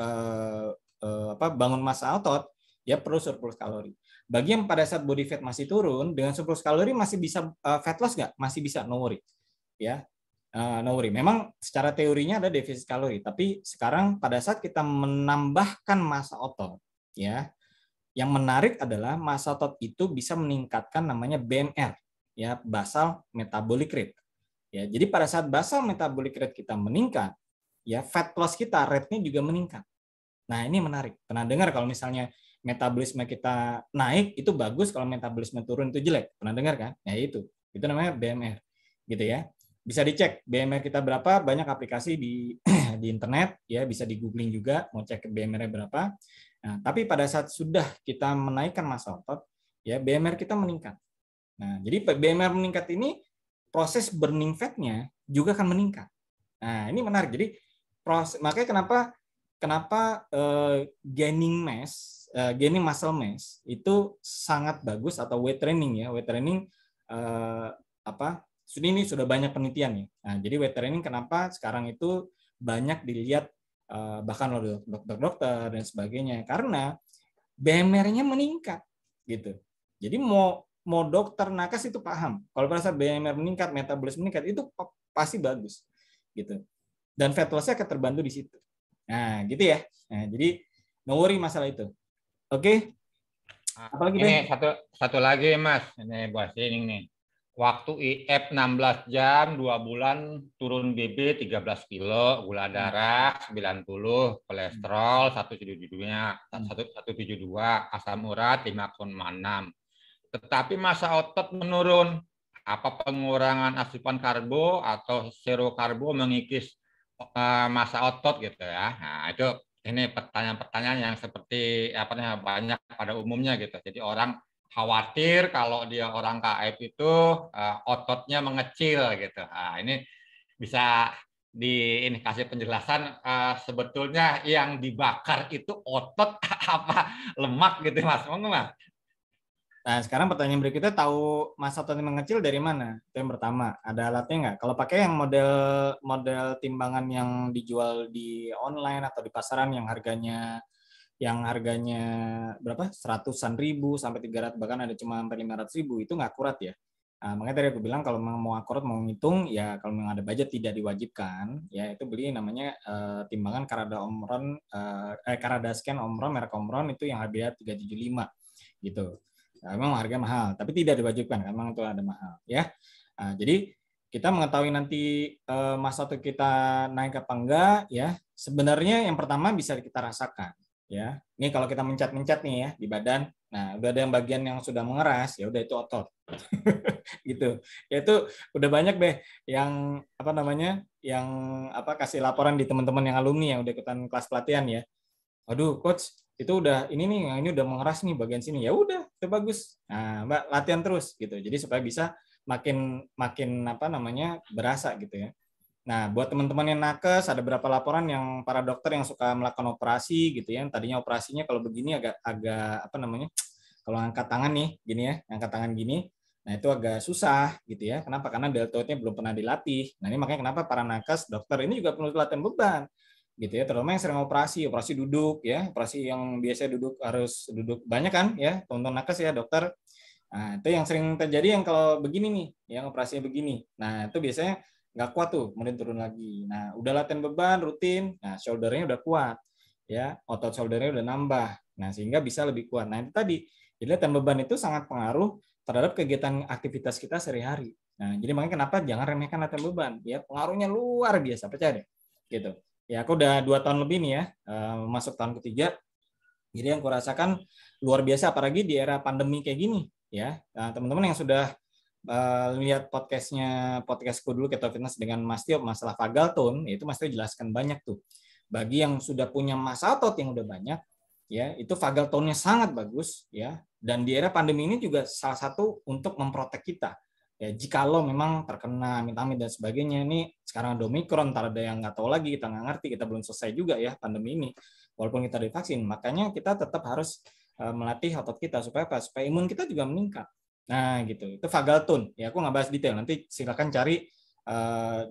bangun massa otot, ya perlu surplus kalori. Bagi yang pada saat body fat masih turun, dengan surplus kalori masih bisa fat loss nggak? Masih bisa, no worry. Ya, no worry. Memang secara teorinya ada defisit kalori, tapi sekarang pada saat kita menambahkan massa otot, ya, yang menarik adalah massa otot itu bisa meningkatkan namanya BMR, ya, basal metabolic rate. Ya, jadi pada saat basal metabolic rate kita meningkat, ya fat loss kita rate-nya juga meningkat. Nah, ini menarik. Pernah dengar kalau misalnya metabolisme kita naik itu bagus, kalau metabolisme turun itu jelek. Pernah dengar kan? Ya itu namanya BMR. Gitu ya. Bisa dicek BMR kita berapa, banyak aplikasi di di internet ya, bisa di googling juga mau cek BMR-nya berapa. Nah, tapi pada saat sudah kita menaikkan massa otot, ya BMR kita meningkat. Nah, jadi BMR meningkat ini proses burning fat-nya juga akan meningkat. Nah, ini menarik. Jadi makanya kenapa gaining mass, gaining muscle mass itu sangat bagus, atau weight training ya. Weight training ini sudah banyak penelitian ya. Nah, jadi weight training kenapa sekarang itu banyak dilihat bahkan oleh dokter-dokter dan sebagainya, karena BMR-nya meningkat gitu. Jadi mau dokter nakes itu paham kalau pada saat BMR meningkat, metabolisme meningkat, itu pasti bagus gitu. Dan fat loss-nya akan terbantu di situ. Nah, gitu ya. Nah, jadi no worry masalah itu. Oke. Apalagi ini satu lagi Mas, ini buat ini nih. Waktu IF 16 jam, 2 bulan turun BB 13 kilo, gula darah 90, kolesterol 172, asam urat 5,6. Tetapi massa otot menurun. Apa pengurangan asupan karbo atau zero karbo mengikis massa otot gitu ya. Nah, itu ini pertanyaan-pertanyaan yang seperti apa namanya banyak pada umumnya gitu. Jadi orang khawatir kalau dia orang KF itu ototnya mengecil gitu. Nah, ini bisa ini kasih penjelasan sebetulnya yang dibakar itu otot apa lemak gitu Mas. Mau nggak Mas? Nah, sekarang pertanyaan berikutnya, tahu massa otot mengecil dari mana? Itu yang pertama. Ada alatnya nggak? Kalau pakai yang model timbangan yang dijual di online atau di pasaran yang harganya berapa? Seratusan ribu sampai 300, bahkan ada cuma sampai 500.000, itu nggak akurat ya. Nah, makanya tadi aku bilang kalau mau akurat, mau ngitung, ya kalau memang ada budget tidak diwajibkan, ya itu beli namanya timbangan Carrada Scan Omron, merek Omron itu yang harga 375 gitu. Nah, memang harga mahal, tapi tidak diwajibkan, memang itu ada mahal ya. Nah, jadi kita mengetahui nanti massa otot kita naik apa enggak ya. Sebenarnya yang pertama bisa kita rasakan ya. Ini kalau kita mencet-mencet nih ya di badan, nah udah ada yang bagian yang sudah mengeras, ya udah itu otot. Gitu. Ya itu udah banyak deh yang yang kasih laporan di teman-teman yang alumni yang udah ikutan kelas pelatihan ya. Aduh, coach, itu udah ini udah mengeras nih bagian sini. Ya udah, itu bagus. Nah, Mbak latihan terus gitu. Jadi supaya bisa makin berasa gitu ya. Nah, buat teman-teman yang nakes, ada beberapa laporan yang para dokter yang suka melakukan operasi gitu ya. Tadinya operasinya kalau begini agak kalau angkat tangan nih gini ya, angkat tangan gini. Nah, itu agak susah gitu ya. Kenapa? Karena deltoidnya belum pernah dilatih. Nah, ini makanya kenapa para nakes, dokter ini juga perlu latihan beban gitu ya, terutama yang sering operasi duduk ya, operasi yang biasanya harus duduk banyak kan ya, teman-teman nakes ya, dokter. Nah, itu yang sering terjadi yang kalau begini nih, yang operasinya begini. Nah, itu biasanya nggak kuat tuh, kemudian turun lagi. Nah, udah latihan beban rutin, nah shoulder-nya udah kuat ya, otot shoulder-nya udah nambah. Nah, sehingga bisa lebih kuat. Nah, itu tadi. Jadi latihan beban itu sangat pengaruh terhadap kegiatan aktivitas kita sehari-hari. Nah, jadi makanya kenapa jangan remehkan latihan beban, ya pengaruhnya luar biasa, percaya deh. Gitu. Ya, aku udah 2 tahun lebih nih ya, masuk tahun ketiga. Jadi yang aku rasakan luar biasa, apalagi di era pandemi kayak gini ya. Nah, teman-teman yang sudah lihat podcastku dulu Keto Fitness dengan Mas Tio masalah vagal tone, itu Mas Tio jelaskan banyak tuh. Bagi yang sudah punya massa otot yang udah banyak, ya itu vagal tone-nya sangat bagus ya. Dan di era pandemi ini juga salah satu untuk memprotek kita. Ya, jikalau memang terkena amit-amit dan sebagainya, ini sekarang ada Omikron, ntar ada yang nggak tahu lagi, kita nggak ngerti, kita belum selesai juga ya pandemi ini, walaupun kita divaksin. Makanya kita tetap harus melatih otot kita supaya apa? Supaya imun kita juga meningkat. Nah, gitu. Itu vagal tone. Ya, aku nggak bahas detail. Nanti silakan cari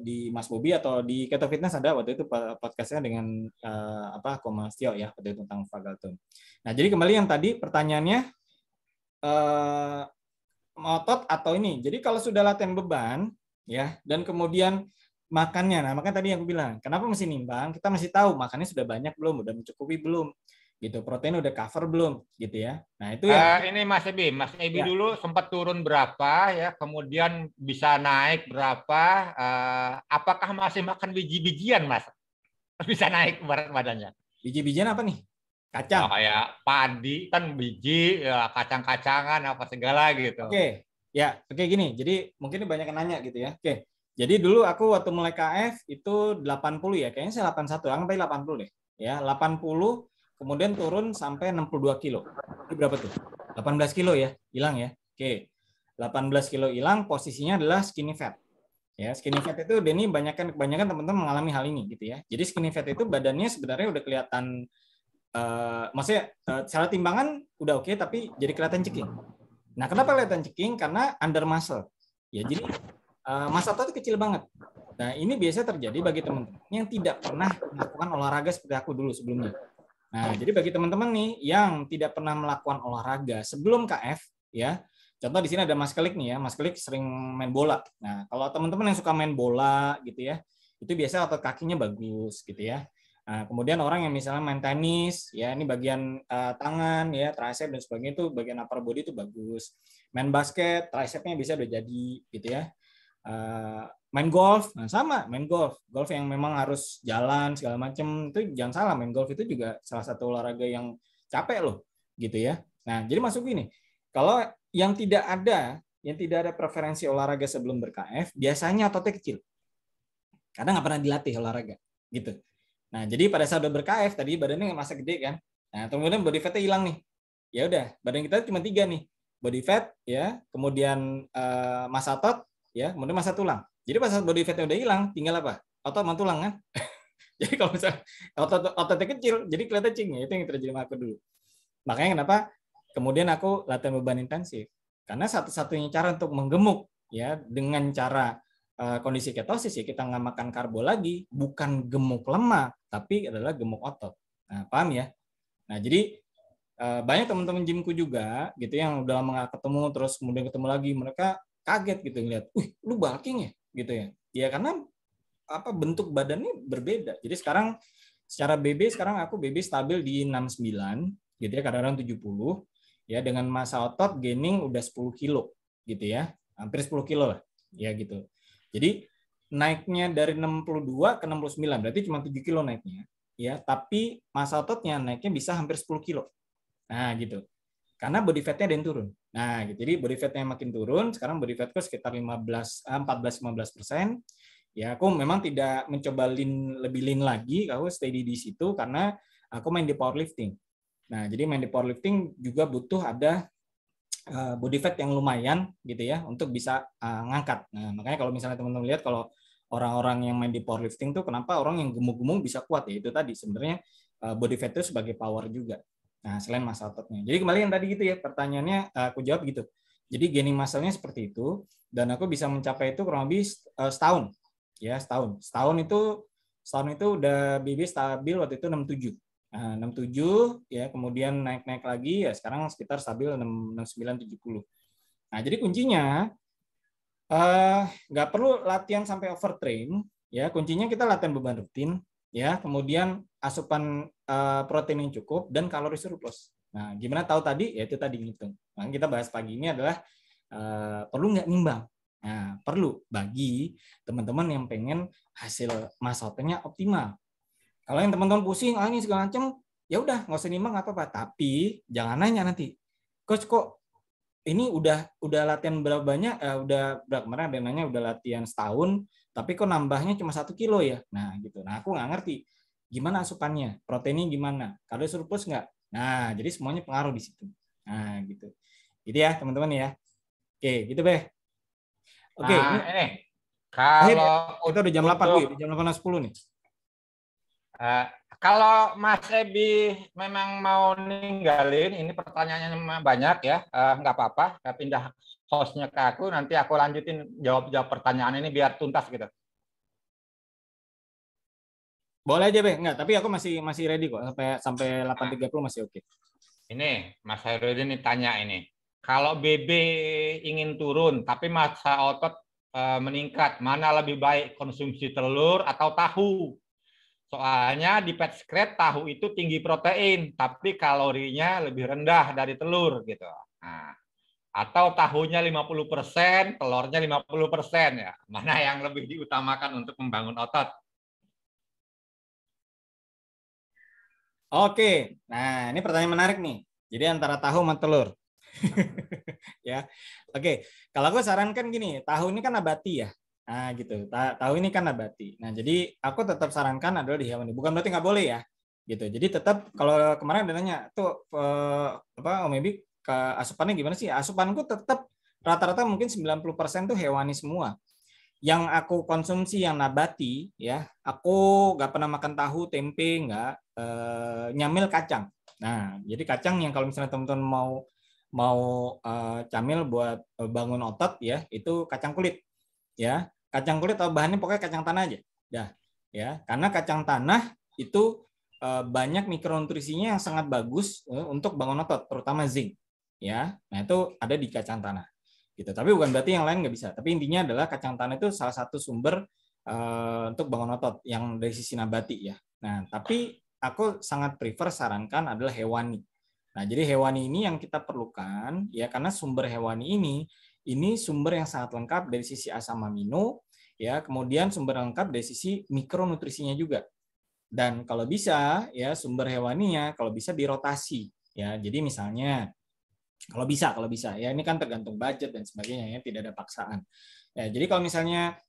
di Mas Bobi atau di Keto Fitness ada waktu itu podcastnya dengan Ko Mas Tio ya waktu itu tentang vagal tone. Nah, jadi kembali yang tadi pertanyaannya otot atau ini. Jadi kalau sudah latihan beban ya dan kemudian makannya, nah makanya tadi yang aku bilang, kenapa mesti nimbang? Kita mesti tahu makannya sudah banyak belum, udah mencukupi belum, gitu. Protein udah cover belum, gitu ya. Nah itu yang Ini Mas Ebi ya. dulu sempat turun berapa ya, kemudian bisa naik berapa? Apakah masih makan biji-bijian Mas? Bisa naik berat badannya? Biji-bijian apa nih? Ya Kacang. kayak padi kan biji, ya, kacang-kacangan apa segala gitu. Oke, ya, oke gini. Jadi mungkin banyak yang nanya gitu ya. Oke. Jadi dulu aku waktu mulai KF itu 80 ya, kayaknya saya 81, anggap aja 80 deh. Ya, 80 kemudian turun sampai 62 kilo. Ini berapa tuh? 18 kilo ya, hilang ya. Oke. 18 kilo hilang, posisinya adalah skinny fat. Ya, skinny fat itu ini kebanyakan teman-teman mengalami hal ini gitu ya. Jadi skinny fat itu badannya sebenarnya udah kelihatan maksudnya secara timbangan udah oke, tapi jadi kelihatan ceking. Nah, kenapa kelihatan ceking? Karena under muscle. Ya, jadi massa otot itu kecil banget. Nah, ini biasanya terjadi bagi teman-teman yang tidak pernah melakukan olahraga seperti aku dulu sebelumnya. Nah, jadi bagi teman-teman nih yang tidak pernah melakukan olahraga sebelum KF, ya, contoh di sini ada Mas Kelik nih ya, Mas Kelik sering main bola. Nah, kalau teman-teman yang suka main bola gitu ya, itu biasanya otot kakinya bagus gitu ya. Nah, kemudian orang yang misalnya main tenis, ya ini bagian tangan, ya tricep dan sebagainya itu bagian upper body itu bagus. Main basket, tricepnya bisa udah jadi, gitu ya. Main golf, nah sama main golf yang memang harus jalan segala macam itu jangan salah, main golf itu juga salah satu olahraga yang capek loh, gitu ya. Nah jadi masuk gini, kalau yang tidak ada preferensi olahraga sebelum ber-KF, biasanya ototnya kecil, karena nggak pernah dilatih olahraga, gitu. Nah, jadi pada saat udah ber-KF tadi badannya nggak masa gede kan. Nah, kemudian body fat-nya hilang nih. Ya udah, badan kita cuma 3 nih. Body fat ya, kemudian massa otot ya, kemudian massa tulang. Jadi pas body fat-nya udah hilang, tinggal apa? Otot sama tulang kan. Jadi kalau misalnya ototnya kecil, jadi kelihatan cing ya. Itu yang terjadi sama aku dulu. Makanya kenapa kemudian aku latihan beban intensif. Karena satu-satunya cara untuk menggemuk ya dengan cara kondisi ketosis ya kita nggak makan karbo lagi, bukan gemuk lemak, tapi adalah gemuk otot. Nah, paham ya? Nah, jadi banyak teman-teman gymku juga gitu yang udah lama nggak ketemu terus kemudian ketemu lagi, mereka kaget gitu ngeliat, lu bulking ya gitu ya. Ya karena bentuk badannya berbeda. Jadi sekarang secara sekarang aku BB stabil di 69 gitu ya, kadang-kadang 70 ya, dengan massa otot gaining udah 10 kilo gitu ya, hampir 10 kilo lah ya gitu. Jadi naiknya dari 62 ke 69 berarti cuma 7 kilo naiknya ya, tapi massa ototnya naiknya bisa hampir 10 kilo. Nah gitu, karena body fatnya ada yang turun. Nah gitu. Jadi body fatnya makin turun, sekarang body fatku sekitar 14-15%. Ya, aku memang tidak mencoba lebih lean lagi, aku steady di situ karena aku main di powerlifting. Nah, jadi main di powerlifting juga butuh ada body fat yang lumayan gitu ya untuk bisa ngangkat. Nah, makanya kalau misalnya teman-teman lihat kalau orang-orang yang main di powerlifting tuh kenapa orang yang gemuk-gemuk bisa kuat ya, itu tadi sebenarnya body fat itu sebagai power juga. Nah, selain massa ototnya. Jadi kembali yang tadi gitu ya, pertanyaannya aku jawab gitu. Jadi gaining muscle-nya seperti itu dan aku bisa mencapai itu kurang lebih setahun. Ya, setahun itu udah BB stabil waktu itu 67. Nah, 67 ya, kemudian naik lagi ya, sekarang sekitar stabil 69 70. Nah, jadi kuncinya nggak perlu latihan sampai overtrain ya, kuncinya kita latihan beban rutin ya, kemudian asupan protein yang cukup dan kalori surplus. Nah, gimana tahu tadi? Ya itu tadi ngitung. Nah, kita bahas pagi ini adalah perlu nggak nimbang. Nah, perlu bagi teman-teman yang pengen hasil massa ototnya optimal. Kalau yang teman-teman pusing, ini segala macam, ya udah nggak usah nimbang apa-apa. Tapi jangan nanya nanti, coach kok ini udah latihan berapa banyak? Udah berapa, kemarin ada yang nanya udah latihan setahun, tapi kok nambahnya cuma 1 kilo ya? Nah gitu. Nah aku nggak ngerti gimana asupannya, proteinnya gimana, kalori surplus nggak? Nah jadi semuanya pengaruh di situ. Nah gitu. Gitu ya teman-teman ya. Oke, gitu Beh. Oke, ini Ini akhir ya. kalau Kita udah jam 8, untuk udah jam 8.10 nih. kalau Mas Ebi memang mau ninggalin, ini pertanyaannya banyak ya, nggak apa-apa, pindah hostnya ke aku, nanti aku lanjutin jawab pertanyaan ini biar tuntas gitu. Boleh aja, Be. Enggak, tapi aku masih ready kok sampai 8.30 masih oke. Ini Mas Hairudin tanya ini. Kalau BB ingin turun tapi massa otot meningkat, mana lebih baik konsumsi telur atau tahu? Soalnya di pet secret tahu itu tinggi protein, tapi kalorinya lebih rendah dari telur gitu. Nah, atau tahunya 50%, telurnya 50% ya. Mana yang lebih diutamakan untuk membangun otot? Oke. Nah, ini pertanyaan menarik nih. Jadi antara tahu sama telur. Ya. Oke, kalau aku sarankan gini, tahu ini kan nabati ya. Nah, gitu. Tahu ini kan nabati. Nah, jadi aku tetap sarankan adalah di hewani. Bukan berarti nggak boleh ya. Gitu. Jadi tetap kalau kemarin ada nanya tuh Om Ebi ke asupannya gimana sih? Asupanku tetap rata-rata mungkin 90% tuh hewani semua. Yang aku konsumsi yang nabati ya, aku nggak pernah makan tahu, tempe, nggak nyamil kacang. Nah, jadi kacang yang kalau misalnya teman-teman mau camil buat bangun otot ya, itu kacang kulit ya. Kacang kulit atau bahannya pokoknya kacang tanah aja. Ya. Karena kacang tanah itu banyak mikronutrisinya yang sangat bagus untuk bangun otot, terutama zinc ya. Nah, itu ada di kacang tanah. Gitu. Tapi bukan berarti yang lain nggak bisa. Tapi intinya adalah kacang tanah itu salah satu sumber untuk bangun otot yang dari sisi nabati ya. Nah, tapi aku sangat prefer sarankan adalah hewani. Nah, jadi hewani ini yang kita perlukan ya karena sumber hewani ini sumber yang sangat lengkap dari sisi asam amino ya, kemudian sumber lengkap dari sisi mikronutrisinya juga. Dan kalau bisa ya sumber hewaninya kalau bisa dirotasi ya. Jadi misalnya kalau bisa ya ini kan tergantung budget dan sebagainya ya, tidak ada paksaan. Ya, jadi kalau misalnya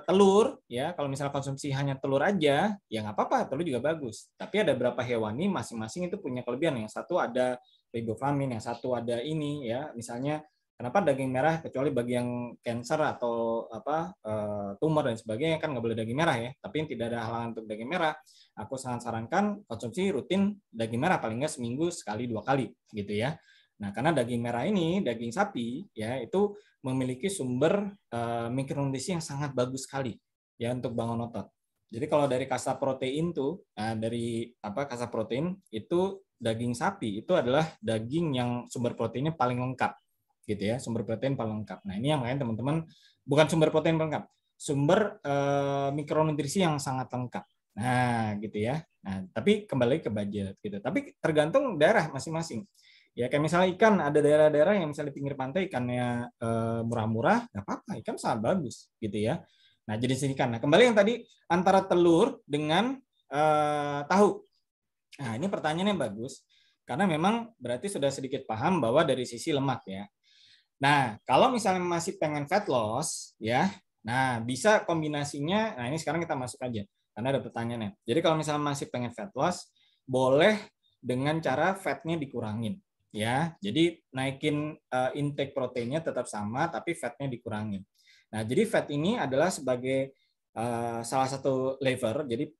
telur ya, kalau misalnya konsumsi hanya telur aja ya nggak apa-apa, telur juga bagus. Tapi ada berapa hewani masing-masing itu punya kelebihan. Yang satu ada riboflamin, yang satu ada ini ya. Misalnya kenapa daging merah kecuali bagi yang cancer atau tumor dan sebagainya kan nggak boleh daging merah ya. Tapi yang tidak ada halangan untuk daging merah, aku sangat sarankan konsumsi rutin daging merah paling nggak seminggu sekali 2 kali gitu ya. Nah, karena daging merah ini, daging sapi, ya itu memiliki sumber mikronutrisi yang sangat bagus sekali ya untuk bangun otot. Jadi kalau dari kasa protein tuh, dari kasa protein itu daging sapi itu adalah daging yang sumber proteinnya paling lengkap, gitu ya, sumber protein paling lengkap. Nah ini yang lain teman-teman bukan sumber protein paling lengkap, sumber mikronutrisi yang sangat lengkap. Nah gitu ya. Nah tapi kembali ke budget gitu. Tapi tergantung daerah masing-masing. Ya kayak misalnya ikan, ada daerah-daerah yang misalnya di pinggir pantai ikannya murah-murah, nggak apa-apa, ikan sangat bagus gitu ya. Nah jadi ikan. Nah kembali yang tadi antara telur dengan tahu. Nah ini pertanyaannya bagus karena memang berarti sudah sedikit paham bahwa dari sisi lemak ya. Nah kalau misalnya masih pengen fat loss ya, nah bisa kombinasinya. Nah ini sekarang kita masuk aja karena ada pertanyaannya. Jadi kalau misalnya masih pengen fat loss, boleh dengan cara fatnya dikurangin. Ya, jadi naikin intake proteinnya tetap sama, tapi fatnya dikurangin. Nah, jadi fat ini adalah sebagai salah satu lever, jadi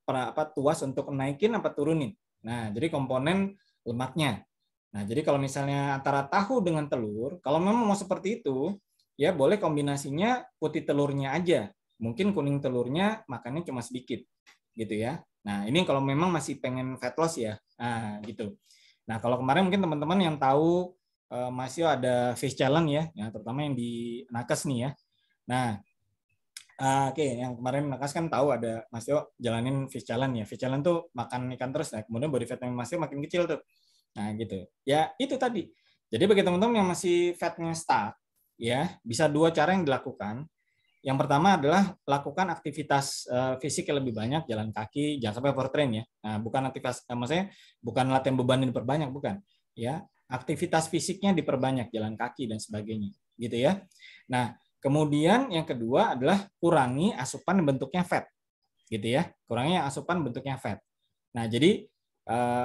tuas untuk naikin apa turunin. Nah, jadi komponen lemaknya. Nah, jadi kalau misalnya antara tahu dengan telur, kalau memang mau seperti itu, ya boleh kombinasinya putih telurnya aja. Mungkin kuning telurnya makannya cuma sedikit, gitu ya. Nah, ini kalau memang masih pengen fat loss ya. Nah, gitu. Nah, kalau kemarin mungkin teman-teman yang tahu masih ada fish challenge ya, terutama yang di Nakes nih ya. Nah, oke, yang kemarin Nakes kan tahu ada Mas Yo jalanin fish challenge ya. Fish challenge tuh makan ikan terus, nah kemudian body fatnya Mas Yo makin kecil tuh. Nah, gitu. Ya, itu tadi. Jadi bagi teman-teman yang masih fatnya stuck, ya bisa 2 cara yang dilakukan. Yang pertama adalah lakukan aktivitas fisik yang lebih banyak, jalan kaki, jangan sampai overtrain ya. Nah, bukan aktivitas, maksudnya bukan latihan beban yang diperbanyak, bukan. Ya, aktivitas fisiknya diperbanyak, jalan kaki dan sebagainya, gitu ya. Nah, kemudian yang kedua adalah kurangi asupan bentuknya fat, gitu ya. Kurangi asupan bentuknya fat. Nah, jadi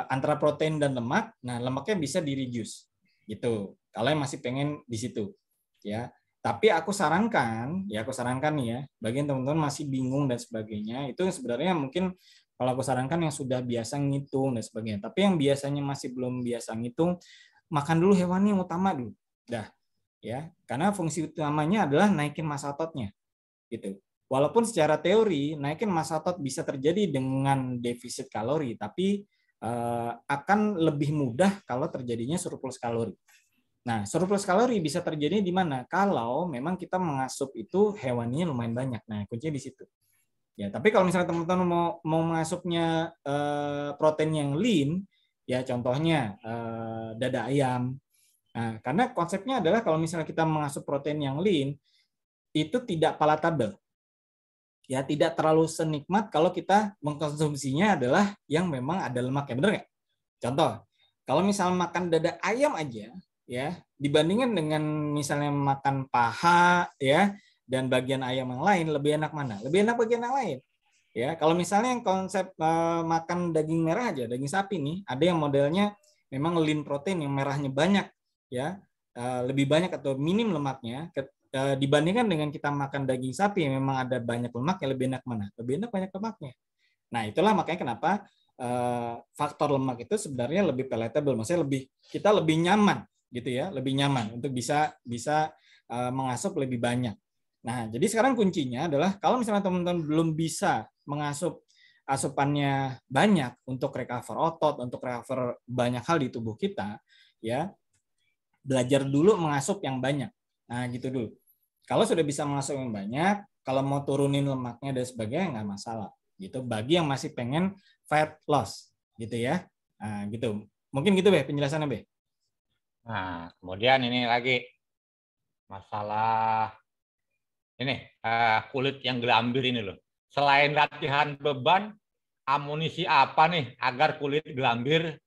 antara protein dan lemak, nah lemaknya bisa di-reduce, gitu. Kalau yang masih pengen di situ, ya. Tapi aku sarankan nih ya, bagian teman-teman masih bingung dan sebagainya, itu sebenarnya mungkin kalau aku sarankan yang sudah biasa ngitung dan sebagainya. Tapi yang biasanya masih belum biasa ngitung, makan dulu hewani yang utama dulu. Dah. ya. Karena fungsi utamanya adalah naikin massa ototnya gitu. Walaupun secara teori naikin massa otot bisa terjadi dengan defisit kalori, tapi akan lebih mudah kalau terjadinya surplus kalori. Nah, surplus kalori bisa terjadi di mana? Kalau memang kita mengasup itu hewaninya lumayan banyak. Nah, kuncinya di situ. Ya, tapi kalau misalnya teman-teman mau mengasupnya protein yang lean, ya contohnya dada ayam. Nah, karena konsepnya adalah kalau misalnya kita mengasup protein yang lean, itu tidak palatable. Ya, tidak terlalu senikmat kalau kita mengkonsumsinya adalah yang memang ada lemaknya. Benar nggak? Contoh, kalau misalnya makan dada ayam aja, ya dibandingkan dengan misalnya makan paha, ya dan bagian ayam yang lain, lebih enak mana? Lebih enak bagian yang lain. Ya, kalau misalnya yang konsep makan daging merah aja, daging sapi nih, ada yang modelnya memang lean protein yang merahnya banyak, ya lebih banyak atau minim lemaknya. Dibandingkan dengan kita makan daging sapi yang memang ada banyak lemak, yang lebih enak mana? Lebih enak banyak lemaknya. Nah, itulah makanya kenapa faktor lemak itu sebenarnya lebih palatable, maksudnya kita lebih nyaman gitu ya, lebih nyaman untuk bisa mengasup lebih banyak. Nah, jadi sekarang kuncinya adalah kalau misalnya teman-teman belum bisa mengasup asupannya banyak untuk recover otot, untuk recover banyak hal di tubuh kita, ya belajar dulu mengasup yang banyak. Nah, gitu dulu. Kalau sudah bisa mengasup yang banyak, kalau mau turunin lemaknya dan sebagainya nggak masalah. Gitu. Bagi yang masih pengen fat loss, gitu ya. Nah, gitu. Mungkin gitu Be penjelasannya Be. Nah, kemudian ini lagi masalah ini kulit yang gelambir ini loh. Selain latihan beban, amunisi apa nih agar kulit gelambir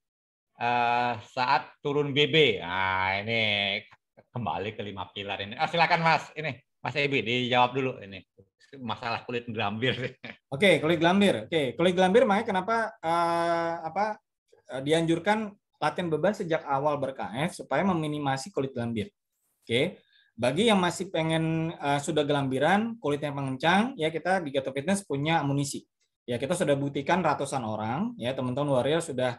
saat turun BB? Nah, ini kembali ke 5 pilar ini. Silakan Mas, ini Mas Ebi dijawab dulu ini masalah kulit gelambir. Oke, kulit gelambir. Oke, kulit gelambir makanya kenapa dianjurkan latihan beban sejak awal ber-KF supaya meminimasi kulit gelambir. Oke. Bagi yang masih pengen sudah gelambiran, kulitnya mengencang, ya kita di Keto Fitness punya amunisi. Ya kita sudah buktikan ratusan orang, ya teman-teman warrior sudah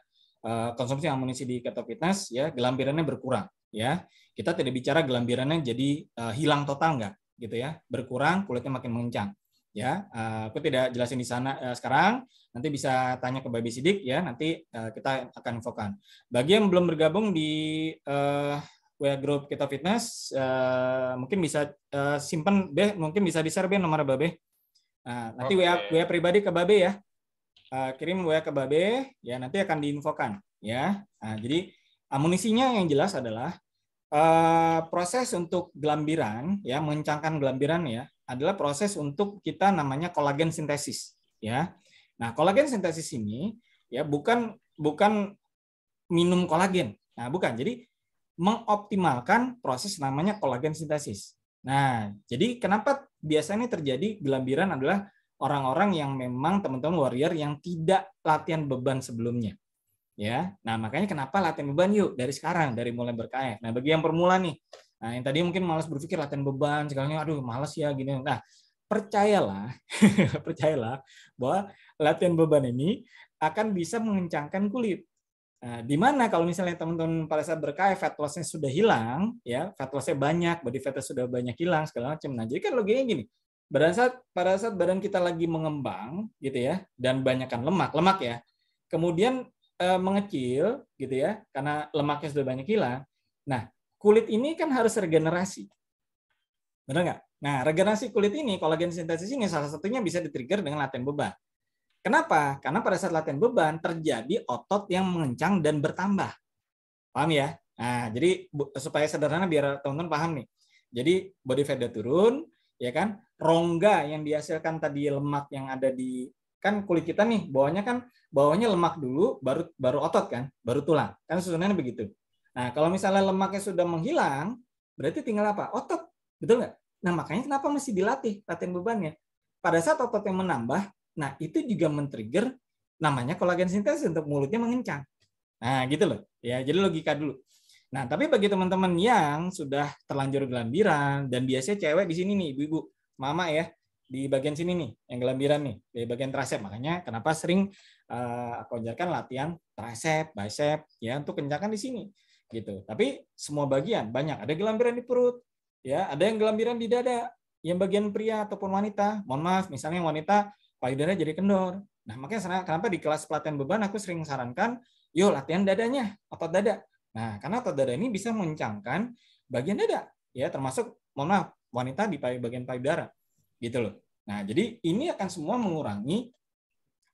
konsumsi amunisi di Keto Fitness, ya gelambirannya berkurang. Ya kita tidak bicara gelambirannya jadi hilang total enggak, gitu ya, berkurang, kulitnya makin mengencang. Ya, aku tidak jelasin di sana sekarang. Nanti bisa tanya ke Baby Sidik ya. Nanti kita akan infokan. Bagi yang belum bergabung di WA Group Keto Fitness, mungkin bisa simpan Be, mungkin bisa di-share Be nomor Babe. Nah, nanti WA pribadi ke Babe ya. Kirim WA ke Babe, ya nanti akan diinfokan ya. Nah, jadi amunisinya yang jelas adalah proses untuk gelambiran ya, mengencangkan gelambiran ya, adalah proses untuk kita namanya kolagen sintesis ya. Nah, kolagen sintesis ini ya bukan minum kolagen. Nah, bukan. Jadi mengoptimalkan proses namanya kolagen sintesis. Nah, jadi kenapa biasanya terjadi gelambiran adalah orang-orang yang memang teman-teman warrior yang tidak latihan beban sebelumnya. Ya, nah makanya kenapa latihan beban yuk dari sekarang, dari mulai ber-KF. Nah, bagi yang permula nih, nah yang tadi mungkin malas berpikir latihan beban, segalanya, aduh malas ya gini. Nah, percayalah, percayalah bahwa latihan beban ini akan bisa mengencangkan kulit. Nah, di mana kalau misalnya teman-teman pada saat ber-KF fat loss-nya sudah hilang, ya fat loss-nya banyak, body fat-nya sudah banyak hilang segala macam. Nah, jadi kan logikanya gini, pada saat badan kita lagi mengembang gitu ya, dan banyakkan lemak ya, kemudian mengecil gitu ya, karena lemaknya sudah banyak hilang. Nah, kulit ini kan harus regenerasi. Benar nggak? Nah, regenerasi kulit ini, kolagen sintesis ini salah satunya bisa di-trigger dengan latihan beban. Kenapa? Karena pada saat latihan beban terjadi otot yang mengencang dan bertambah. Paham ya? Nah, jadi supaya sederhana biar teman-teman paham nih. Jadi body fat turun, ya kan? Rongga yang dihasilkan tadi lemak yang ada di kan kulit kita nih, bawahnya lemak dulu, baru otot kan, baru tulang. Kan susunannya begitu. Nah, kalau misalnya lemaknya sudah menghilang, berarti tinggal apa? Otot. Betul nggak? Nah, makanya kenapa mesti dilatih latihan bebannya? Pada saat otot yang menambah, nah itu juga men-trigger namanya kolagen sintesis untuk mulutnya mengencang. Nah, gitu loh. Ya, jadi logika dulu. Nah, tapi bagi teman-teman yang sudah terlanjur gelambiran dan biasanya cewek di sini nih, ibu-ibu, mama ya, di bagian sini nih, yang gelambiran nih, di bagian tricep. Makanya kenapa sering aku ajarkan latihan tricep, bicep ya untuk kencangkan di sini. gitu. Tapi semua bagian banyak. Ada gelambiran di perut, ya, ada yang gelambiran di dada, yang bagian pria ataupun wanita. Mohon maaf, misalnya wanita payudara jadi kendor. Nah, makanya kenapa di kelas pelatihan beban aku sering sarankan, yuk latihan dadanya, otot dada. Nah, karena otot dada ini bisa mengencangkan bagian dada, ya, termasuk mohon maaf, wanita di bagian payudara, gitu loh. Nah, jadi ini akan semua mengurangi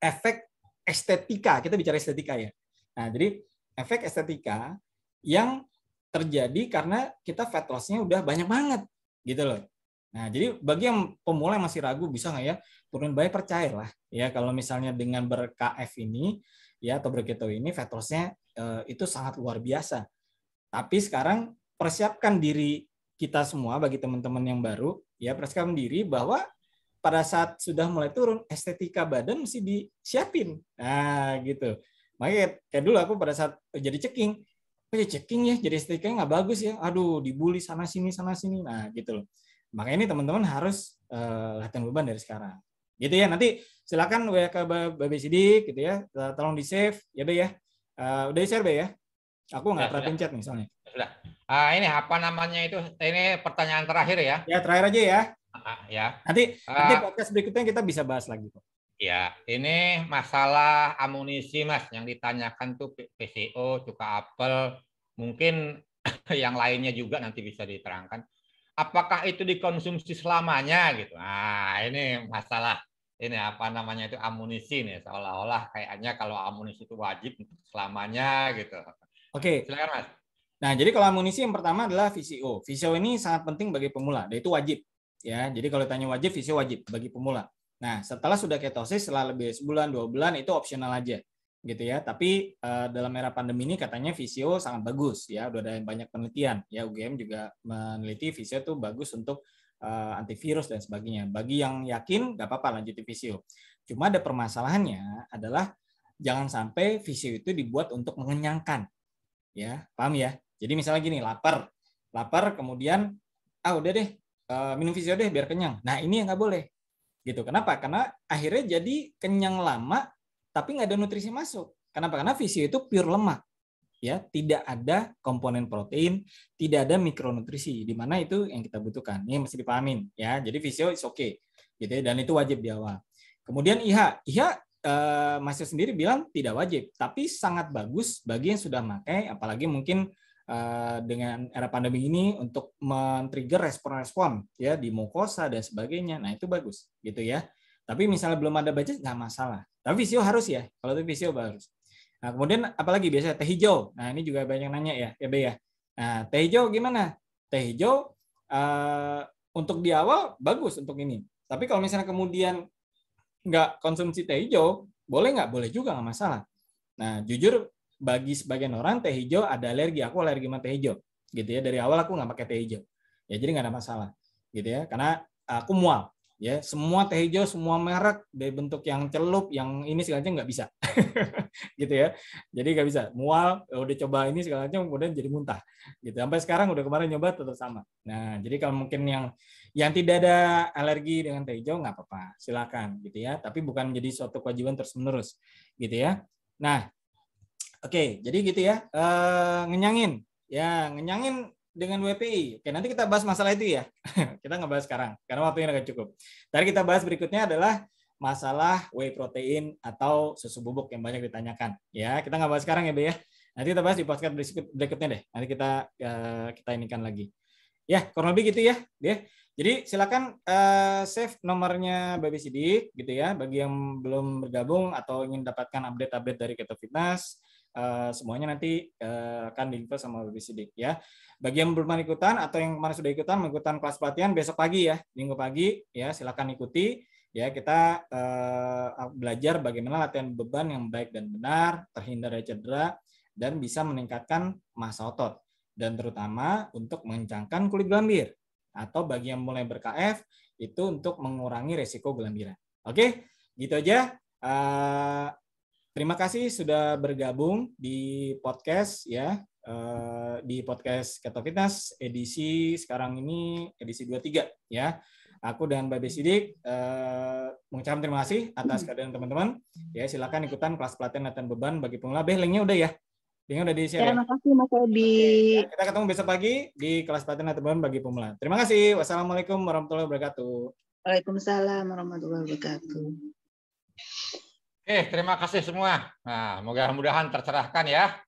efek estetika. Kita bicara estetika ya. Nah, jadi efek estetika yang terjadi karena kita fat loss-nya udah banyak banget, gitu loh. Nah, jadi bagi yang pemula yang masih ragu bisa nggak ya turun balik, percayalah ya kalau misalnya dengan ber-KF ini ya atau berketo ini fat loss-nya itu sangat luar biasa. Tapi sekarang persiapkan diri kita semua bagi teman-teman yang baru ya, persiapkan diri bahwa pada saat sudah mulai turun estetika badan mesti disiapin. Nah, gitu. Makanya kayak dulu aku pada saat jadi ceking, ceking ya jadi estetikanya nggak bagus ya. Aduh, dibully sana sini. Nah, gitu loh. Makanya ini teman-teman harus latihan beban dari sekarang. Gitu ya. Nanti silakan WA ke Babe Sidik gitu ya. Tolong di-save ya, Be ya. Udah di-share, Be ya. Aku nggak pernah pencet nih soalnya. Sudah. Ini apa namanya itu? Ini pertanyaan terakhir ya. Ya, terakhir aja ya. Ya. Nanti podcast berikutnya kita bisa bahas lagi kok. Ya, ini masalah amunisi Mas yang ditanyakan tuh PCO, cuka apel, mungkin yang lainnya juga nanti bisa diterangkan. Apakah itu dikonsumsi selamanya gitu? Nah, ini masalah ini apa namanya itu amunisi nih, seolah-olah kayaknya kalau amunisi itu wajib selamanya gitu. Oke. Silakan Mas. Nah, jadi kalau amunisi yang pertama adalah VCO. VCO ini sangat penting bagi pemula, dan itu wajib. Ya, jadi kalau tanya wajib, VCO wajib bagi pemula. Nah, setelah sudah ketosis, setelah lebih sebulan, 2 bulan, itu opsional aja. Gitu ya. Tapi dalam era pandemi ini katanya VCO sangat bagus. Ya, udah ada banyak penelitian. Ya, UGM juga meneliti VCO itu bagus untuk antivirus dan sebagainya. Bagi yang yakin, nggak apa-apa lanjutin VCO. Cuma ada permasalahannya adalah jangan sampai VCO itu dibuat untuk mengenyangkan. Ya, paham ya? Jadi misalnya gini, lapar kemudian udah deh minum VCO deh biar kenyang. Nah, ini yang nggak boleh. Gitu. Kenapa? Karena akhirnya jadi kenyang lama tapi nggak ada nutrisi masuk. Kenapa? Karena VCO itu pure lemak. Ya, tidak ada komponen protein, tidak ada mikronutrisi, di mana itu yang kita butuhkan. Ini mesti dipahamin ya. Jadi VCO is okay. Gitu ya, dan itu wajib di awal. Kemudian IHA Mas sendiri bilang tidak wajib, tapi sangat bagus bagi yang sudah pakai, apalagi mungkin dengan era pandemi ini untuk men-trigger respon-respon ya di mukosa dan sebagainya. Nah, itu bagus gitu ya. Tapi misalnya belum ada budget nggak masalah. Tapi VCO harus ya. Kalau itu VCO harus. Nah, kemudian apalagi biasanya teh hijau. Nah, ini juga banyak nanya ya, Be ya. Nah, teh hijau gimana? Teh hijau untuk di awal bagus untuk ini. Tapi kalau misalnya kemudian nggak konsumsi teh hijau, boleh nggak? Boleh juga, nggak masalah. Nah, jujur bagi sebagian orang teh hijau ada alergi. Aku alergi sama teh hijau, gitu ya. Dari awal aku nggak pakai teh hijau. Ya, jadi nggak ada masalah, gitu ya. Karena aku mual, ya. Semua teh hijau, semua merek dari bentuk yang celup, yang ini segala macam nggak bisa, gitu ya. Jadi nggak bisa. Mual, udah coba ini segala macam, kemudian jadi muntah, gitu. Sampai sekarang udah kemarin nyoba tetap sama. Nah, jadi kalau mungkin yang tidak ada alergi dengan teh hijau nggak apa-apa, silakan, gitu ya. Tapi bukan menjadi suatu kewajiban terus-menerus, gitu ya. Nah, oke, jadi gitu ya. Ngenyangin dengan WPI. Oke, nanti kita bahas masalah itu ya. Kita nggak bahas sekarang karena waktunya nggak cukup. Tadi kita bahas berikutnya adalah masalah whey protein atau susu bubuk yang banyak ditanyakan. Ya, kita nggak bahas sekarang ya, Be ya. Nanti kita bahas di podcast berikutnya deh. Nanti kita inikan lagi. Ya, kurang lebih gitu ya, Be. Jadi silakan save nomornya Babe Sidik gitu ya bagi yang belum bergabung atau ingin dapatkan update-update dari Keto Fitness. Semuanya nanti akan diinfo sama Babe Sidik ya. Bagi yang belum ikutan atau yang kemarin sudah ikutan kelas pelatihan besok pagi ya, minggu pagi ya, silakan ikuti ya. Kita belajar bagaimana latihan beban yang baik dan benar, terhindar dari cedera dan bisa meningkatkan massa otot dan terutama untuk mengencangkan kulit gelambir atau bagi yang mulai ber-KF itu untuk mengurangi resiko gelambiran. Oke, gitu aja. Terima kasih sudah bergabung di podcast ya, di podcast Keto Fitness edisi sekarang ini edisi 23 ya. Aku dan Babe Sidik mengucapkan terima kasih atas kehadiran teman-teman. Ya, silakan ikutan kelas pelatihan latihan beban bagi pemula. Linknya udah ya. Linknya udah di-share Ya, ya. makasih Mas Edi. Ya, kita ketemu besok pagi di kelas pelatihan teman bagi pemula. Terima kasih. Wassalamualaikum warahmatullahi wabarakatuh. Waalaikumsalam warahmatullahi wabarakatuh. Oke, terima kasih semua. Nah, mudah-mudahan tercerahkan ya.